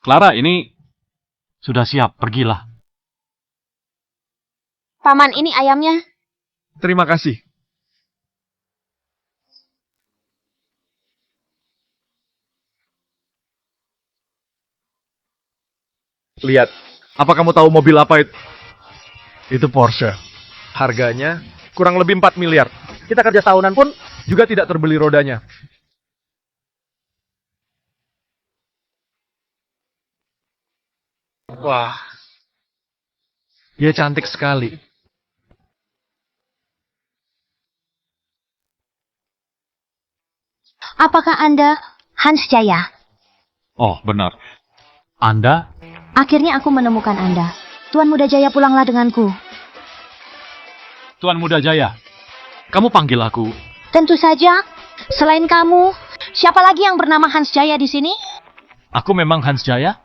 Clara, ini sudah siap, pergilah. Paman, ini ayamnya. Terima kasih. Lihat, apa kamu tahu mobil apa itu? Itu Porsche. Harganya kurang lebih 4 miliar. Kita kerja tahunan pun juga tidak terbeli rodanya. Wah, dia cantik sekali. Apakah Anda Hans Jaya? Oh, benar. Anda? Akhirnya aku menemukan Anda. Tuan Muda Jaya, pulanglah denganku. Tuan Muda Jaya, kamu panggil aku. Tentu saja. Selain kamu, siapa lagi yang bernama Hans Jaya di sini? Aku memang Hans Jaya.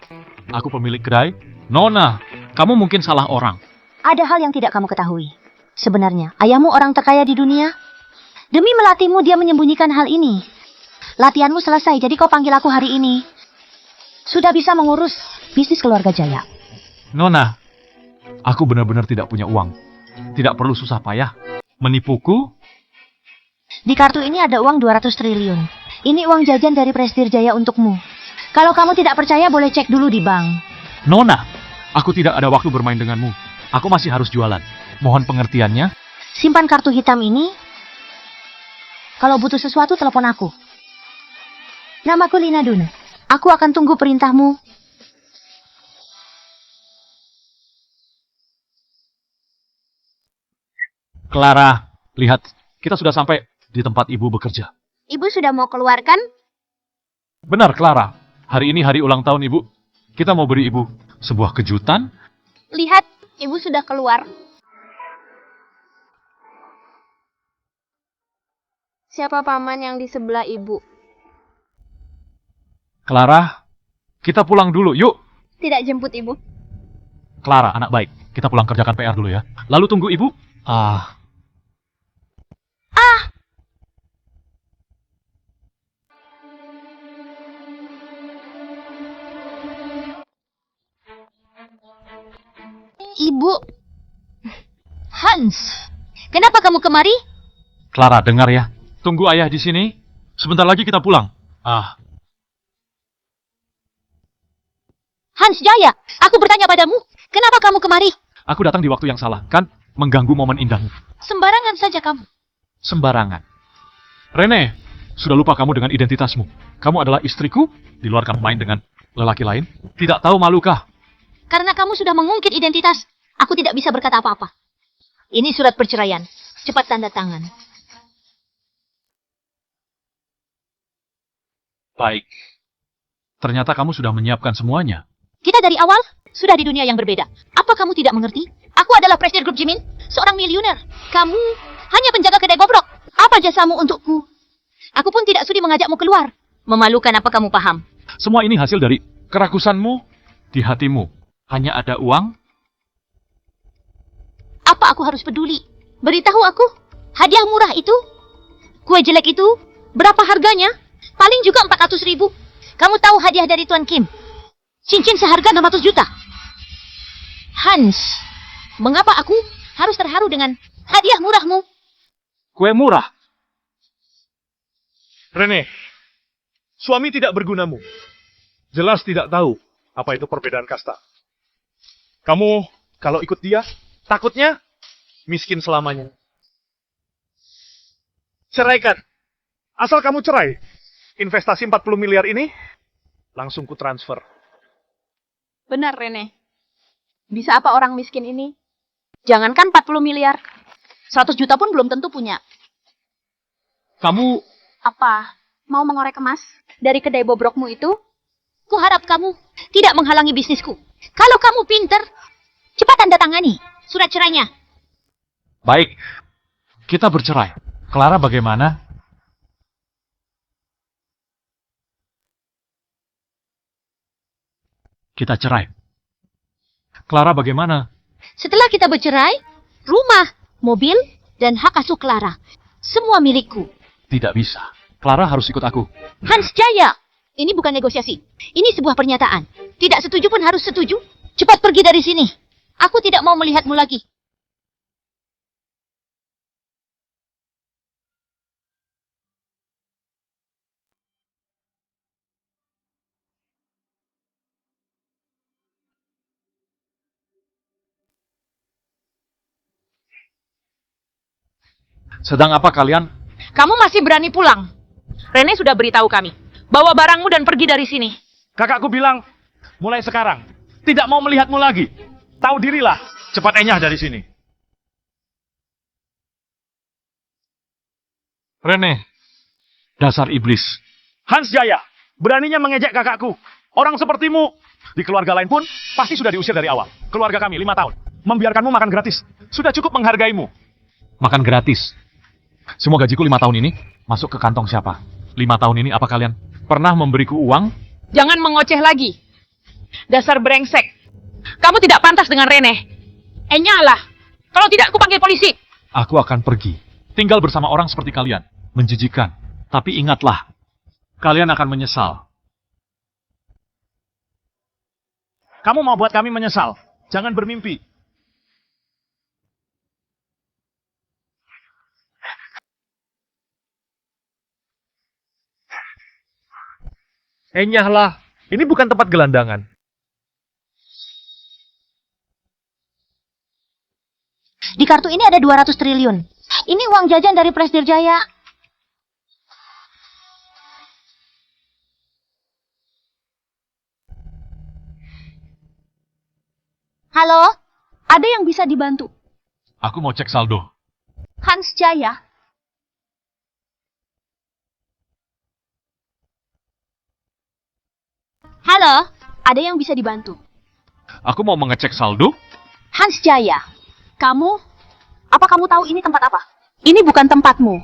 Aku pemilik kedai. Nona, kamu mungkin salah orang. Ada hal yang tidak kamu ketahui. Sebenarnya, ayahmu orang terkaya di dunia. Demi melatihmu, dia menyembunyikan hal ini. Latihanmu selesai, jadi kau panggil aku hari ini. Sudah bisa mengurus bisnis keluarga Jaya. Nona, aku benar-benar tidak punya uang. Tidak perlu susah payah. Menipuku? Di kartu ini ada uang 200 triliun. Ini uang jajan dari Prestige Jaya untukmu. Kalau kamu tidak percaya, boleh cek dulu di bank. Nona, aku tidak ada waktu bermain denganmu. Aku masih harus jualan. Mohon pengertiannya. Simpan kartu hitam ini. Kalau butuh sesuatu, telepon aku. Namaku Lina Duna. Aku akan tunggu perintahmu. Clara, lihat. Kita sudah sampai di tempat ibu bekerja. Ibu sudah mau keluar kan? Benar, Clara. Hari ini hari ulang tahun ibu. Kita mau beri ibu sebuah kejutan. Lihat, ibu sudah keluar. Siapa paman yang di sebelah ibu? Clara, kita pulang dulu, yuk. Tidak jemput ibu. Clara, anak baik. Kita pulang kerjakan PR dulu ya. Lalu tunggu ibu. Ibu. Hans, kenapa kamu kemari? Clara, dengar ya. Tunggu ayah di sini. Sebentar lagi kita pulang. Hans Jaya, aku bertanya padamu, kenapa kamu kemari? Aku datang di waktu yang salah, kan? Mengganggu momen indahmu. Sembarangan saja kamu. Sembarangan. Rene, sudah lupa kamu dengan identitasmu. Kamu adalah istriku, di luar kamu main dengan lelaki lain. Tidak tahu malukah? Karena kamu sudah mengungkit identitas, aku tidak bisa berkata apa-apa. Ini surat perceraian. Cepat tanda tangan. Baik. Ternyata kamu sudah menyiapkan semuanya. Kita dari awal sudah di dunia yang berbeda. Apa kamu tidak mengerti? Aku adalah Presiden Grup Jimin, seorang miliuner. Kamu hanya penjaga kedai bobrok. Apa jasamu untukku? Aku pun tidak sudi mengajakmu keluar. Memalukan, apa kamu paham? Semua ini hasil dari kerakusanmu di hatimu. Hanya ada uang. Apa aku harus peduli? Beritahu aku, hadiah murah itu, kue jelek itu, berapa harganya? Paling juga 400.000. Kamu tahu hadiah dari Tuan Kim? Cincin seharga 600 juta. Hans, mengapa aku harus terharu dengan hadiah murahmu? Kue murah. Rene, suami tidak bergunamu. Jelas tidak tahu apa itu perbedaan kasta. Kamu kalau ikut dia, takutnya miskin selamanya. Ceraikan. Asal kamu cerai, investasi 40 miliar ini langsung ku transfer. Benar, Rene. Bisa apa orang miskin ini? Jangankan 40 miliar. 100 juta pun belum tentu punya. Kamu Apa? Mau mengorek emas? Dari kedai bobrokmu itu? Kuharap kamu tidak menghalangi bisnisku. Kalau kamu pinter, cepat tanda tangani surat cerainya. baik. Kita bercerai. Clara bagaimana? Kita cerai. Clara bagaimana? Setelah kita bercerai, rumah, mobil, dan hak asuh Clara, semua milikku. Tidak bisa. Clara harus ikut aku. Hans Jaya, ini bukan negosiasi. Ini sebuah pernyataan. Tidak setuju pun harus setuju. Cepat pergi dari sini. Aku tidak mau melihatmu lagi. Sedang apa kalian? Kamu masih berani pulang? Rene sudah beritahu kami. Bawa barangmu dan pergi dari sini. Kakakku bilang, mulai sekarang, tidak mau melihatmu lagi. Tahu dirilah, cepat enyah dari sini. Rene, dasar iblis. Hans Jaya, beraninya mengejek kakakku. Orang sepertimu, di keluarga lain pun, pasti sudah diusir dari awal. Keluarga kami 5 tahun, membiarkanmu makan gratis. Sudah cukup menghargaimu. Makan gratis. Semua gajiku 5 tahun ini masuk ke kantong siapa? 5 tahun ini apa kalian pernah memberiku uang? Jangan mengoceh lagi. Dasar brengsek. Kamu tidak pantas dengan Rene. Enyalah. Kalau tidak, aku panggil polisi. Aku akan pergi. Tinggal bersama orang seperti kalian. Menjijikan. Tapi ingatlah, kalian akan menyesal. Kamu mau buat kami menyesal. Jangan bermimpi. Enyahlah. Ini bukan tempat gelandangan. Di kartu ini ada 200 triliun. Ini uang jajan dari Presdir Jaya. Halo? Ada yang bisa dibantu? Aku mau cek saldo. Hans Jaya. Halo? Ada yang bisa dibantu? Aku mau mengecek saldo. Hans Jaya. Apa kamu tahu ini tempat apa? Ini bukan tempatmu.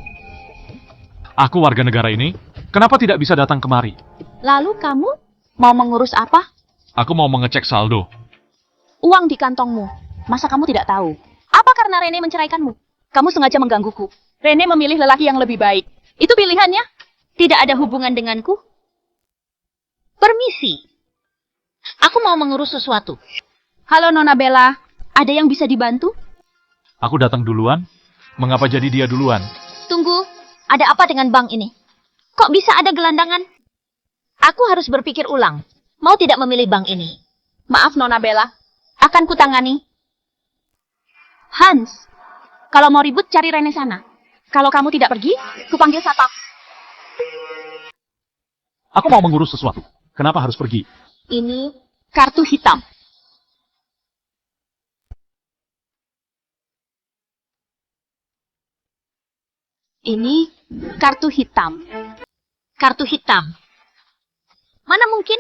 Aku warga negara ini. Kenapa tidak bisa datang kemari? Lalu kamu mau mengurus apa? Aku mau mengecek saldo. Uang di kantongmu. Masa kamu tidak tahu? Apa karena Rene menceraikanmu? Kamu sengaja menggangguku. Rene memilih lelaki yang lebih baik. Itu pilihannya. Tidak ada hubungan denganku. Permisi. Aku mau mengurus sesuatu. Halo Nona Bella. Ada yang bisa dibantu? Aku datang duluan. Mengapa jadi dia duluan? Tunggu. Ada apa dengan bank ini? Kok bisa ada gelandangan? Aku harus berpikir ulang. Mau tidak memilih bank ini? Maaf Nona Bella. Akan kutangani. Hans, kalau mau ribut cari Rene sana. Kalau kamu tidak pergi, kupanggil satpam. Aku mau mengurus sesuatu. Kenapa harus pergi? Ini kartu hitam. Ini kartu hitam. Kartu hitam. Mana mungkin?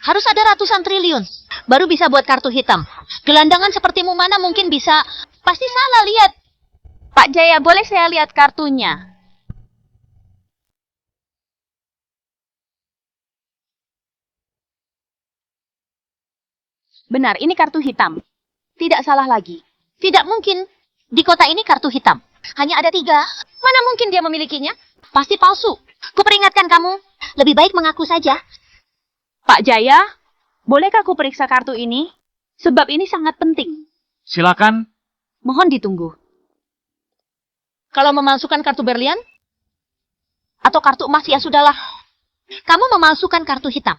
Harus ada ratusan triliun. Baru bisa buat kartu hitam. Gelandangan sepertimu mana mungkin bisa? Pasti salah lihat. Pak Jaya, boleh saya lihat kartunya? Benar, ini kartu hitam. Tidak salah lagi. Tidak mungkin. Di kota ini kartu hitam. Hanya ada 3. Mana mungkin dia memilikinya? Pasti palsu. Kuperingatkan kamu. Lebih baik mengaku saja. Pak Jaya, bolehkah aku periksa kartu ini? Sebab ini sangat penting. Silakan. Mohon ditunggu. Kalau memalsukan kartu berlian? Atau kartu emas ya sudahlah. Kamu memalsukan kartu hitam.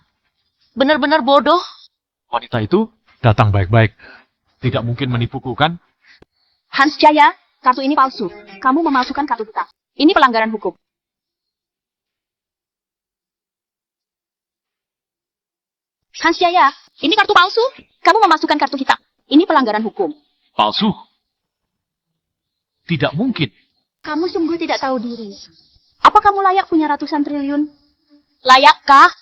Benar-benar bodoh. Wanita itu datang baik-baik. Tidak mungkin menipuku, kan? Hans Jaya, kartu ini palsu. Kamu memalsukan kartu hitam. Ini pelanggaran hukum. Hans Jaya, ini kartu palsu. Kamu memasukkan kartu hitam. Ini pelanggaran hukum. Palsu. Tidak mungkin. Kamu sungguh tidak tahu diri. Apa kamu layak punya ratusan triliun? Layakkah?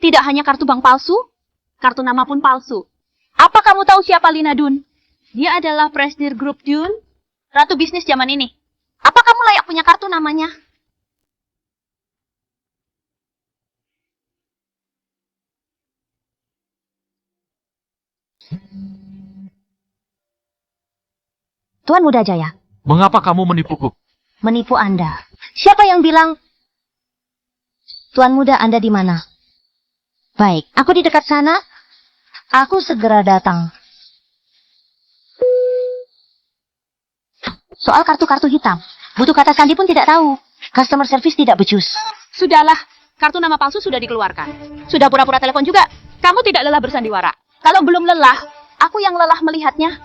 Tidak hanya kartu bank palsu, kartu nama pun palsu. Apa kamu tahu siapa Lina Dun? Dia adalah Presdir Group Dun, ratu bisnis zaman ini. Apa kamu layak punya kartu namanya? Tuan Muda Jaya, Mengapa kamu menipuku? menipu Anda. Siapa yang bilang Tuan muda Anda di mana? Baik, aku di dekat sana. Aku segera datang. Soal kartu-kartu hitam, butuh kata sandi pun tidak tahu. Customer service tidak becus. Sudahlah, kartu nama palsu sudah dikeluarkan. Sudah pura-pura telepon juga. Kamu tidak lelah bersandiwara. Kalau belum lelah, aku yang lelah melihatnya.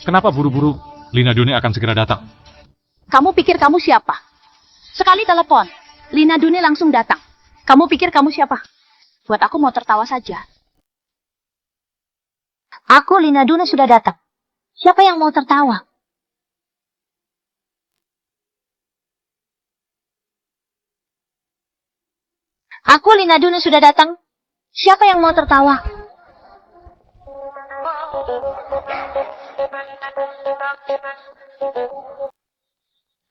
Kenapa buru-buru? Lina Dune akan segera datang. Kamu pikir kamu siapa? Sekali telepon, Lina Dune langsung datang. Kamu pikir kamu siapa? Buat aku mau tertawa saja. Aku Lina Dune sudah datang. Siapa yang mau tertawa? Aku Lina Dune sudah datang. Siapa yang mau tertawa?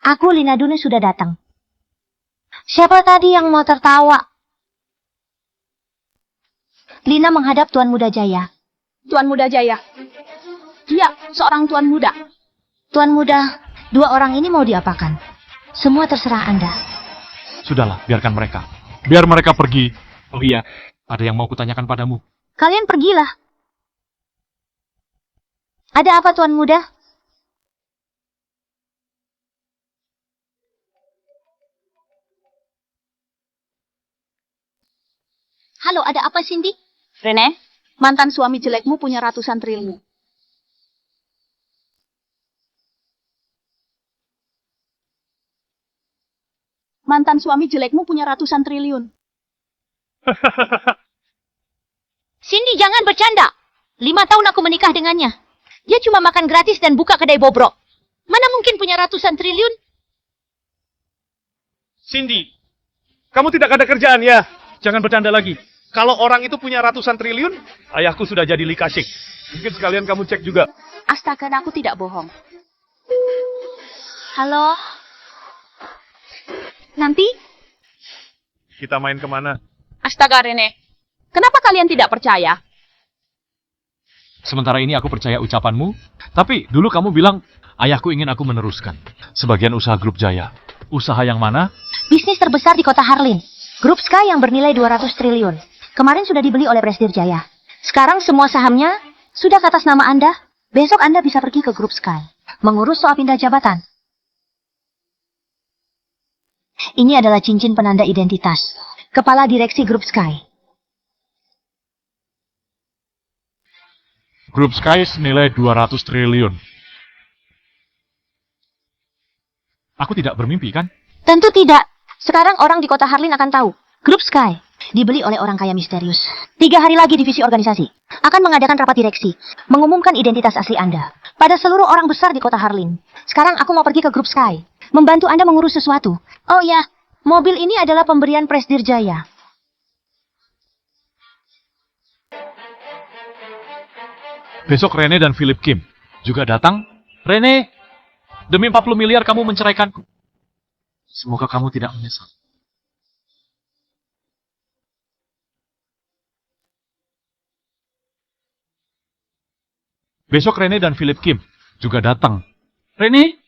Aku Lina Dune sudah datang. Siapa tadi yang mau tertawa? Lina menghadap Tuan Muda Jaya. Tuan Muda Jaya. Dia seorang tuan muda. Tuan Muda, dua orang ini mau diapakan? Semua terserah Anda. Sudahlah, biarkan mereka. Biar mereka pergi. Oh iya, ada yang mau kutanyakan padamu. Kalian pergilah. Ada apa, Tuan Muda? Halo, ada apa, Cindy? Rene, mantan suami jelekmu punya ratusan triliun. Mantan suami jelekmu punya ratusan triliun. Cindy, jangan bercanda. 5 tahun aku menikah dengannya. Dia cuma makan gratis dan buka kedai bobrok. Mana mungkin punya ratusan triliun? Cindy, kamu tidak ada kerjaan ya? Jangan bercanda lagi. Kalau orang itu punya ratusan triliun, ayahku sudah jadi likasik. Mungkin sekalian kamu cek juga. Astaga, aku tidak bohong. Halo? Nanti? Kita main kemana? Astaga, Rene. Kenapa kalian tidak percaya? Sementara ini aku percaya ucapanmu, tapi dulu kamu bilang ayahku ingin aku meneruskan sebagian usaha Grup Jaya. Usaha yang mana? Bisnis terbesar di kota Harlin. Grup Sky yang bernilai 200 triliun. Kemarin sudah dibeli oleh Presdir Jaya. Sekarang semua sahamnya sudah ke atas nama Anda. Besok Anda bisa pergi ke Grup Sky. Mengurus soal pindah jabatan. Ini adalah cincin penanda identitas. Kepala Direksi Grup Sky. Grup Sky senilai 200 triliun. Aku tidak bermimpi, kan? Tentu tidak. Sekarang orang di kota Harlin akan tahu. Grup Sky dibeli oleh orang kaya misterius. 3 hari lagi divisi organisasi akan mengadakan rapat direksi. Mengumumkan identitas asli Anda pada seluruh orang besar di kota Harlin. Sekarang aku mau pergi ke Grup Sky. Membantu Anda mengurus sesuatu. Oh ya, mobil ini adalah pemberian Presdir Jaya. Besok Rene dan Philip Kim juga datang. Rene, demi 40 miliar kamu menceraikanku. Semoga kamu tidak menyesal. Besok Rene dan Philip Kim juga datang. Rene,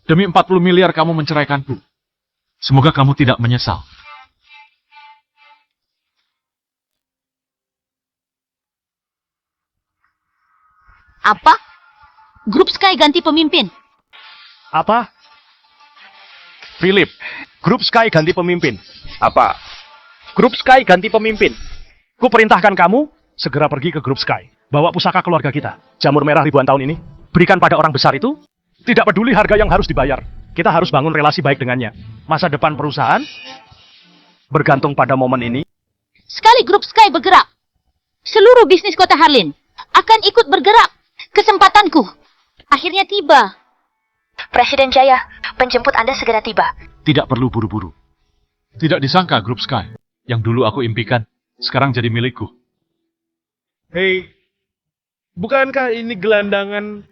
demi 40 miliar kamu menceraikanku. Semoga kamu tidak menyesal. Apa? Grup Sky ganti pemimpin. Apa? Philip, Grup Sky ganti pemimpin. Apa? Grup Sky ganti pemimpin. Ku perintahkan kamu segera pergi ke Grup Sky. Bawa pusaka keluarga kita. Jamur merah ribuan tahun ini. Berikan pada orang besar itu. Tidak peduli harga yang harus dibayar. Kita harus bangun relasi baik dengannya. Masa depan perusahaan bergantung pada momen ini. Sekali Grup Sky bergerak, seluruh bisnis kota Harlin akan ikut bergerak. Kesempatanku akhirnya tiba. Presiden Jaya, penjemput Anda segera tiba. Tidak perlu buru-buru. Tidak disangka Grup Sky yang dulu aku impikan sekarang jadi milikku. Hei, bukankah ini gelandangan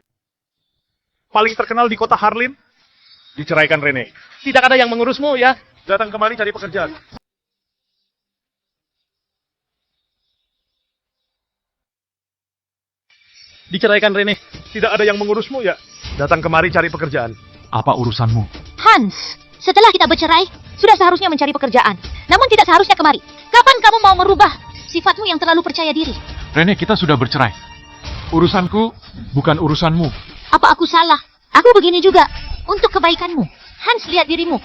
paling terkenal di kota Harlin? Diceraikan Rene. Tidak ada yang mengurusmu ya. Datang kemari cari pekerjaan. Diceraikan Rene. Tidak ada yang mengurusmu ya. Datang kemari cari pekerjaan. Apa urusanmu? Hans, setelah kita bercerai, sudah seharusnya mencari pekerjaan. namun tidak seharusnya kemari. Kapan kamu mau merubah sifatmu yang terlalu percaya diri? Rene, kita sudah bercerai. Urusanku bukan urusanmu. Apa aku salah? Aku begini juga. Untuk kebaikanmu. Hans, lihat dirimu.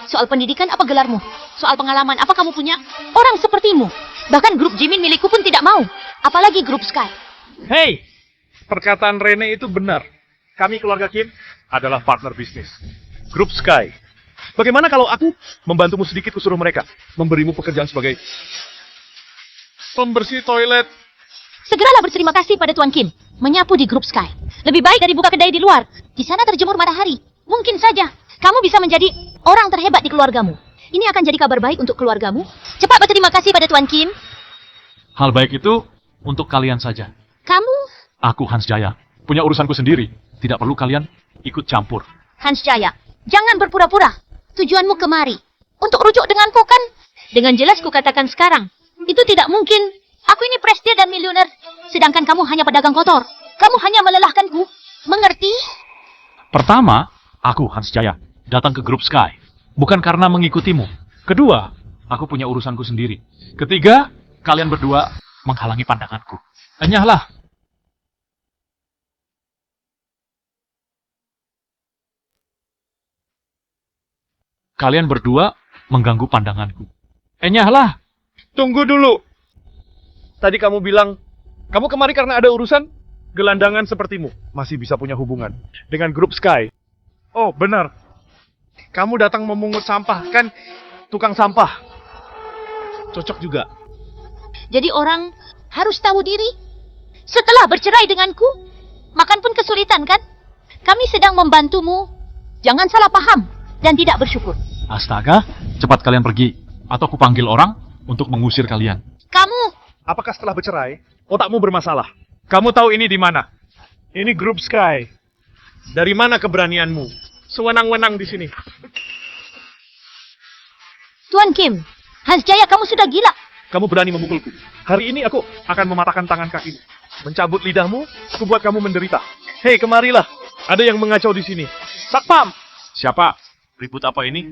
Soal pendidikan, apa gelarmu? Soal pengalaman, apa kamu punya? Orang sepertimu. Bahkan grup Jimin milikku pun tidak mau. Apalagi grup Sky. Hei, perkataan Rene itu benar. Kami keluarga Kim adalah partner bisnis. Grup Sky. Bagaimana kalau aku membantumu sedikit kusuruh mereka? Memberimu pekerjaan sebagai pembersih toilet. Segeralah berterima kasih pada Tuan Kim. Menyapu di grup Sky. Lebih baik dari buka kedai di luar. Di sana terjemur matahari. Mungkin saja kamu bisa menjadi orang terhebat di keluargamu. Ini akan jadi kabar baik untuk keluargamu. Cepat berterima kasih pada Tuan Kim. Hal baik itu untuk kalian saja. Kamu, Aku Hans Jaya, punya urusanku sendiri. Tidak perlu kalian ikut campur. Hans Jaya, jangan berpura-pura. Tujuanmu kemari. Untuk rujuk denganku kan? Dengan jelas kukatakan sekarang. Itu tidak mungkin. Aku ini presiden dan miliuner. Sedangkan kamu hanya pedagang kotor. Kamu hanya melelahkanku. Mengerti? Pertama, aku Hans Jaya, datang ke grup Sky. Bukan karena mengikutimu. Kedua, aku punya urusanku sendiri. Ketiga, kalian berdua menghalangi pandanganku. Enyahlah. Kalian berdua mengganggu pandanganku. Enyahlah. Tunggu dulu. Tadi kamu bilang, kamu kemari karena ada urusan? Gelandangan sepertimu masih bisa punya hubungan dengan grup Sky. Oh, benar. Kamu datang memungut sampah, kan? Tukang sampah. Cocok juga. Jadi orang harus tahu diri. Setelah bercerai denganku, makan pun kesulitan kan? Kami sedang membantumu. Jangan salah paham dan tidak bersyukur. Astaga, cepat kalian pergi. Atau kupanggil orang untuk mengusir kalian. Kamu, Apakah setelah bercerai, otakmu bermasalah? Kamu tahu ini di mana? Ini grup Sky. Dari mana keberanianmu? Sewenang-wenang di sini. Tuan Kim, Hans Jaya, kamu sudah gila. Kamu berani memukulku. Hari ini aku akan mematahkan tangan kakimu. Mencabut lidahmu, aku buat kamu menderita. Hei, kemarilah. Ada yang mengacau di sini. Satpam! Siapa? Ribut apa ini?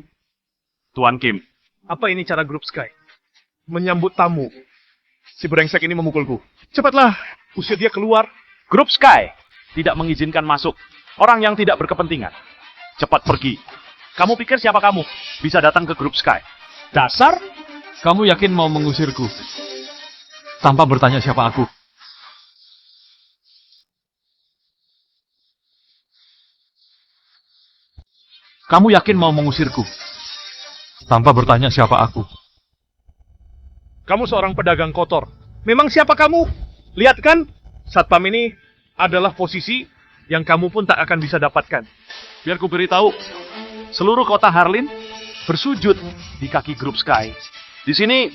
Tuan Kim. Apa ini cara grup Sky? Menyambut tamu. Si brengsek ini memukulku. Cepatlah, usir dia keluar. Grup Sky tidak mengizinkan masuk orang yang tidak berkepentingan. Cepat pergi. Kamu pikir siapa kamu? Bisa datang ke grup Sky. Dasar? Kamu yakin mau mengusirku? Tanpa bertanya siapa aku. Kamu yakin mau mengusirku? Tanpa bertanya siapa aku. Kamu seorang pedagang kotor. Memang siapa kamu? Lihat kan, satpam ini adalah posisi yang kamu pun tak akan bisa dapatkan. Biar ku beritahu, seluruh kota Harlin bersujud di kaki grup Sky. Di sini,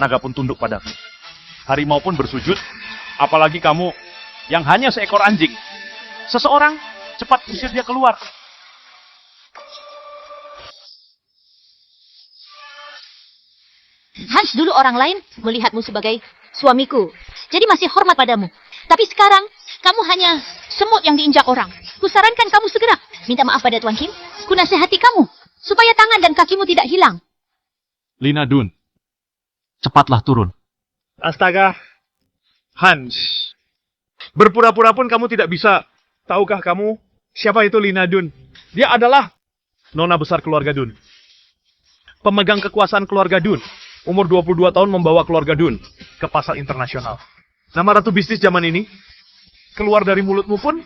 naga pun tunduk padaku. Harimau pun bersujud, apalagi kamu yang hanya seekor anjing. Seseorang, cepat usir dia keluar. Hans dulu orang lain melihatmu sebagai suamiku. Jadi masih hormat padamu. Tapi sekarang, kamu hanya semut yang diinjak orang. Kusarankan kamu segera minta maaf pada Tuan Kim. Kunasihati kamu, supaya tangan dan kakimu tidak hilang. Lina Dun, cepatlah turun. Astaga, Hans. Berpura-pura pun kamu tidak bisa. Tahukah kamu siapa itu Lina Dun? Dia adalah nona besar keluarga Dun. Pemegang kekuasaan keluarga Dun. Umur 22 tahun membawa keluarga Dun ke pasar internasional. Nama ratu bisnis zaman ini, keluar dari mulutmu pun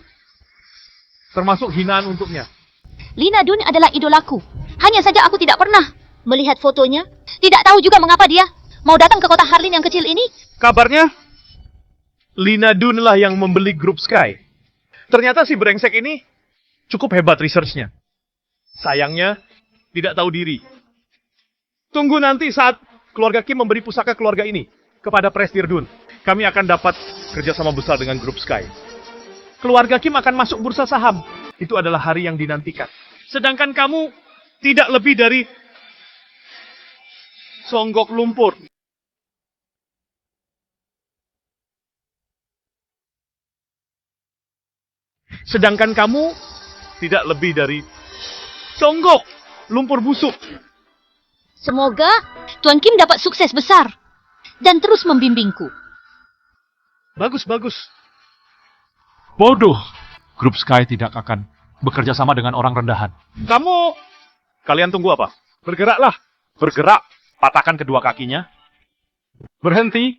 termasuk hinaan untuknya. Lina Dun adalah idolaku. Hanya saja aku tidak pernah melihat fotonya. Tidak tahu juga mengapa dia mau datang ke kota Harlin yang kecil ini. Kabarnya, Lina Dun lah yang membeli grup Sky. Ternyata si brengsek ini cukup hebat researchnya. Sayangnya, tidak tahu diri. Tunggu nanti saat keluarga Kim memberi pusaka keluarga ini kepada Prestir Dun. Kami akan dapat kerjasama besar dengan grup Sky. Keluarga Kim akan masuk bursa saham. Itu adalah hari yang dinantikan. Sedangkan kamu tidak lebih dari songgok lumpur. Sedangkan kamu tidak lebih dari songgok lumpur busuk. Semoga Tuan Kim dapat sukses besar dan terus membimbingku. Bagus, bagus. Bodoh. Grup Sky tidak akan bekerja sama dengan orang rendahan. Kalian tunggu apa? Bergeraklah. Bergerak, patahkan kedua kakinya. Berhenti.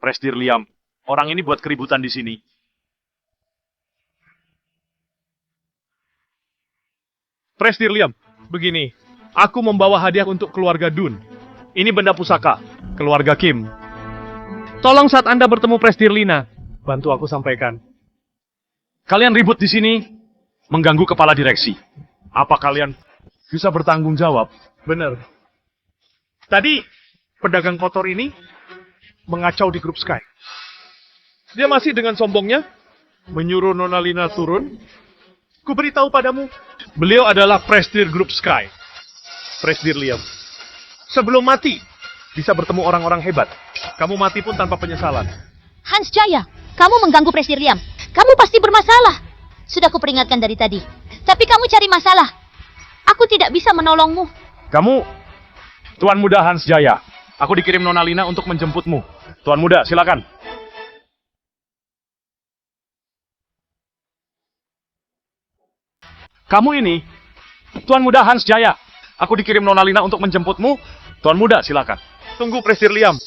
Presdir Liam, orang ini buat keributan di sini. Presdir Liam, begini. Aku membawa hadiah untuk keluarga Dun. Ini benda pusaka, keluarga Kim. Tolong saat Anda bertemu Presdir Lina, bantu aku sampaikan. Kalian ribut di sini, mengganggu kepala direksi. Apa kalian bisa bertanggung jawab? Benar. Tadi, pedagang kotor ini mengacau di grup Sky. Dia masih dengan sombongnya menyuruh Nona Lina turun. Ku beritahu padamu, beliau adalah Presdir Grup Sky. Presdir Liam. Sebelum mati, bisa bertemu orang-orang hebat. Kamu mati pun tanpa penyesalan. Hans Jaya, kamu mengganggu Presdir Liam. Kamu pasti bermasalah. Sudah kuperingatkan dari tadi. Tapi kamu cari masalah. Aku tidak bisa menolongmu. Kamu, Tuan Muda Hans Jaya. Aku dikirim Nona Lina untuk menjemputmu. Tuan Muda, silakan. Kamu ini, Tuan Muda Hans Jaya. Aku dikirim Nona Lina untuk menjemputmu. Tuan Muda, silakan. Tunggu Presdir Liam.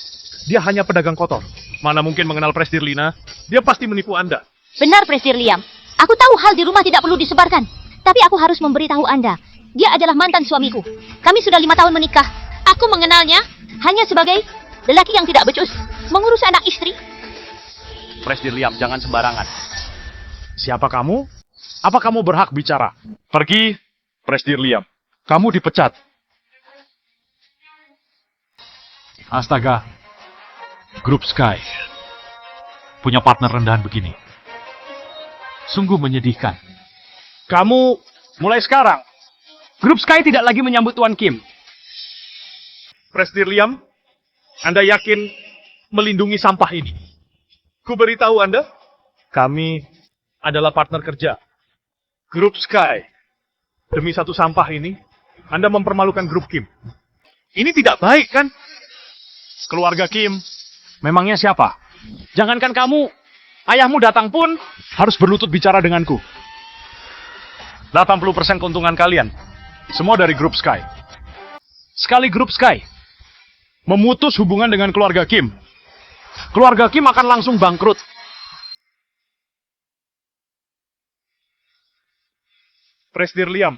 Dia hanya pedagang kotor. Mana mungkin mengenal Presdir Lina? Dia pasti menipu Anda. Benar, Presdir Liam. Aku tahu hal di rumah tidak perlu disebarkan. Tapi aku harus memberitahu Anda. Dia adalah mantan suamiku. Kami sudah 5 tahun menikah. Aku mengenalnya hanya sebagai lelaki yang tidak becus, mengurus anak istri. Presdir Liam, jangan sembarangan. Siapa kamu? Apa kamu berhak bicara? Pergi, Presdir Liam. Kamu dipecat. Astaga. Grup Sky punya partner rendahan begini. Sungguh menyedihkan. Kamu, mulai sekarang, Grup Sky tidak lagi menyambut Tuan Kim. Presdir Liam, Anda yakin melindungi sampah ini? Ku beritahu Anda, kami adalah partner kerja. Grup Sky. Demi satu sampah ini, Anda mempermalukan grup Kim. Ini tidak baik, kan? Keluarga Kim, memangnya siapa? Jangankan kamu, ayahmu datang pun harus berlutut bicara denganku. 80% keuntungan kalian, semua dari Grup Sky. Sekali Grup Sky memutus hubungan dengan keluarga Kim, keluarga Kim akan langsung bangkrut. Presdir Liam.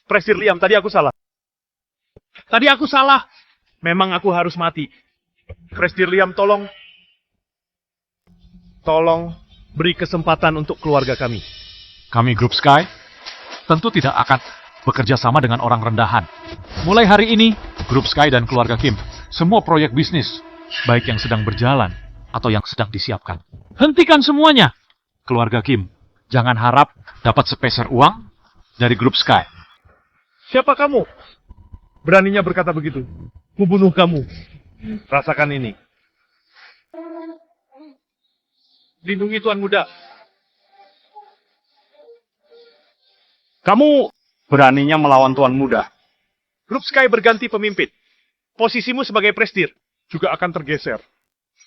Presdir Liam, tadi aku salah. Tadi aku salah. Memang aku harus mati. Presdir Liam, tolong. Tolong beri kesempatan untuk keluarga kami. Kami Grup Sky tentu tidak akan bekerja sama dengan orang rendahan. Mulai hari ini, Grup Sky dan keluarga Kim, semua proyek bisnis, baik yang sedang berjalan atau yang sedang disiapkan, hentikan semuanya. Keluarga Kim, jangan harap dapat sepeser uang dari Grup Sky. Siapa kamu? Beraninya berkata begitu. Membunuh kamu. Rasakan ini. Lindungi Tuan Muda. Kamu beraninya melawan Tuan Muda. Grup Sky berganti pemimpin. Posisimu sebagai Presdir juga akan tergeser.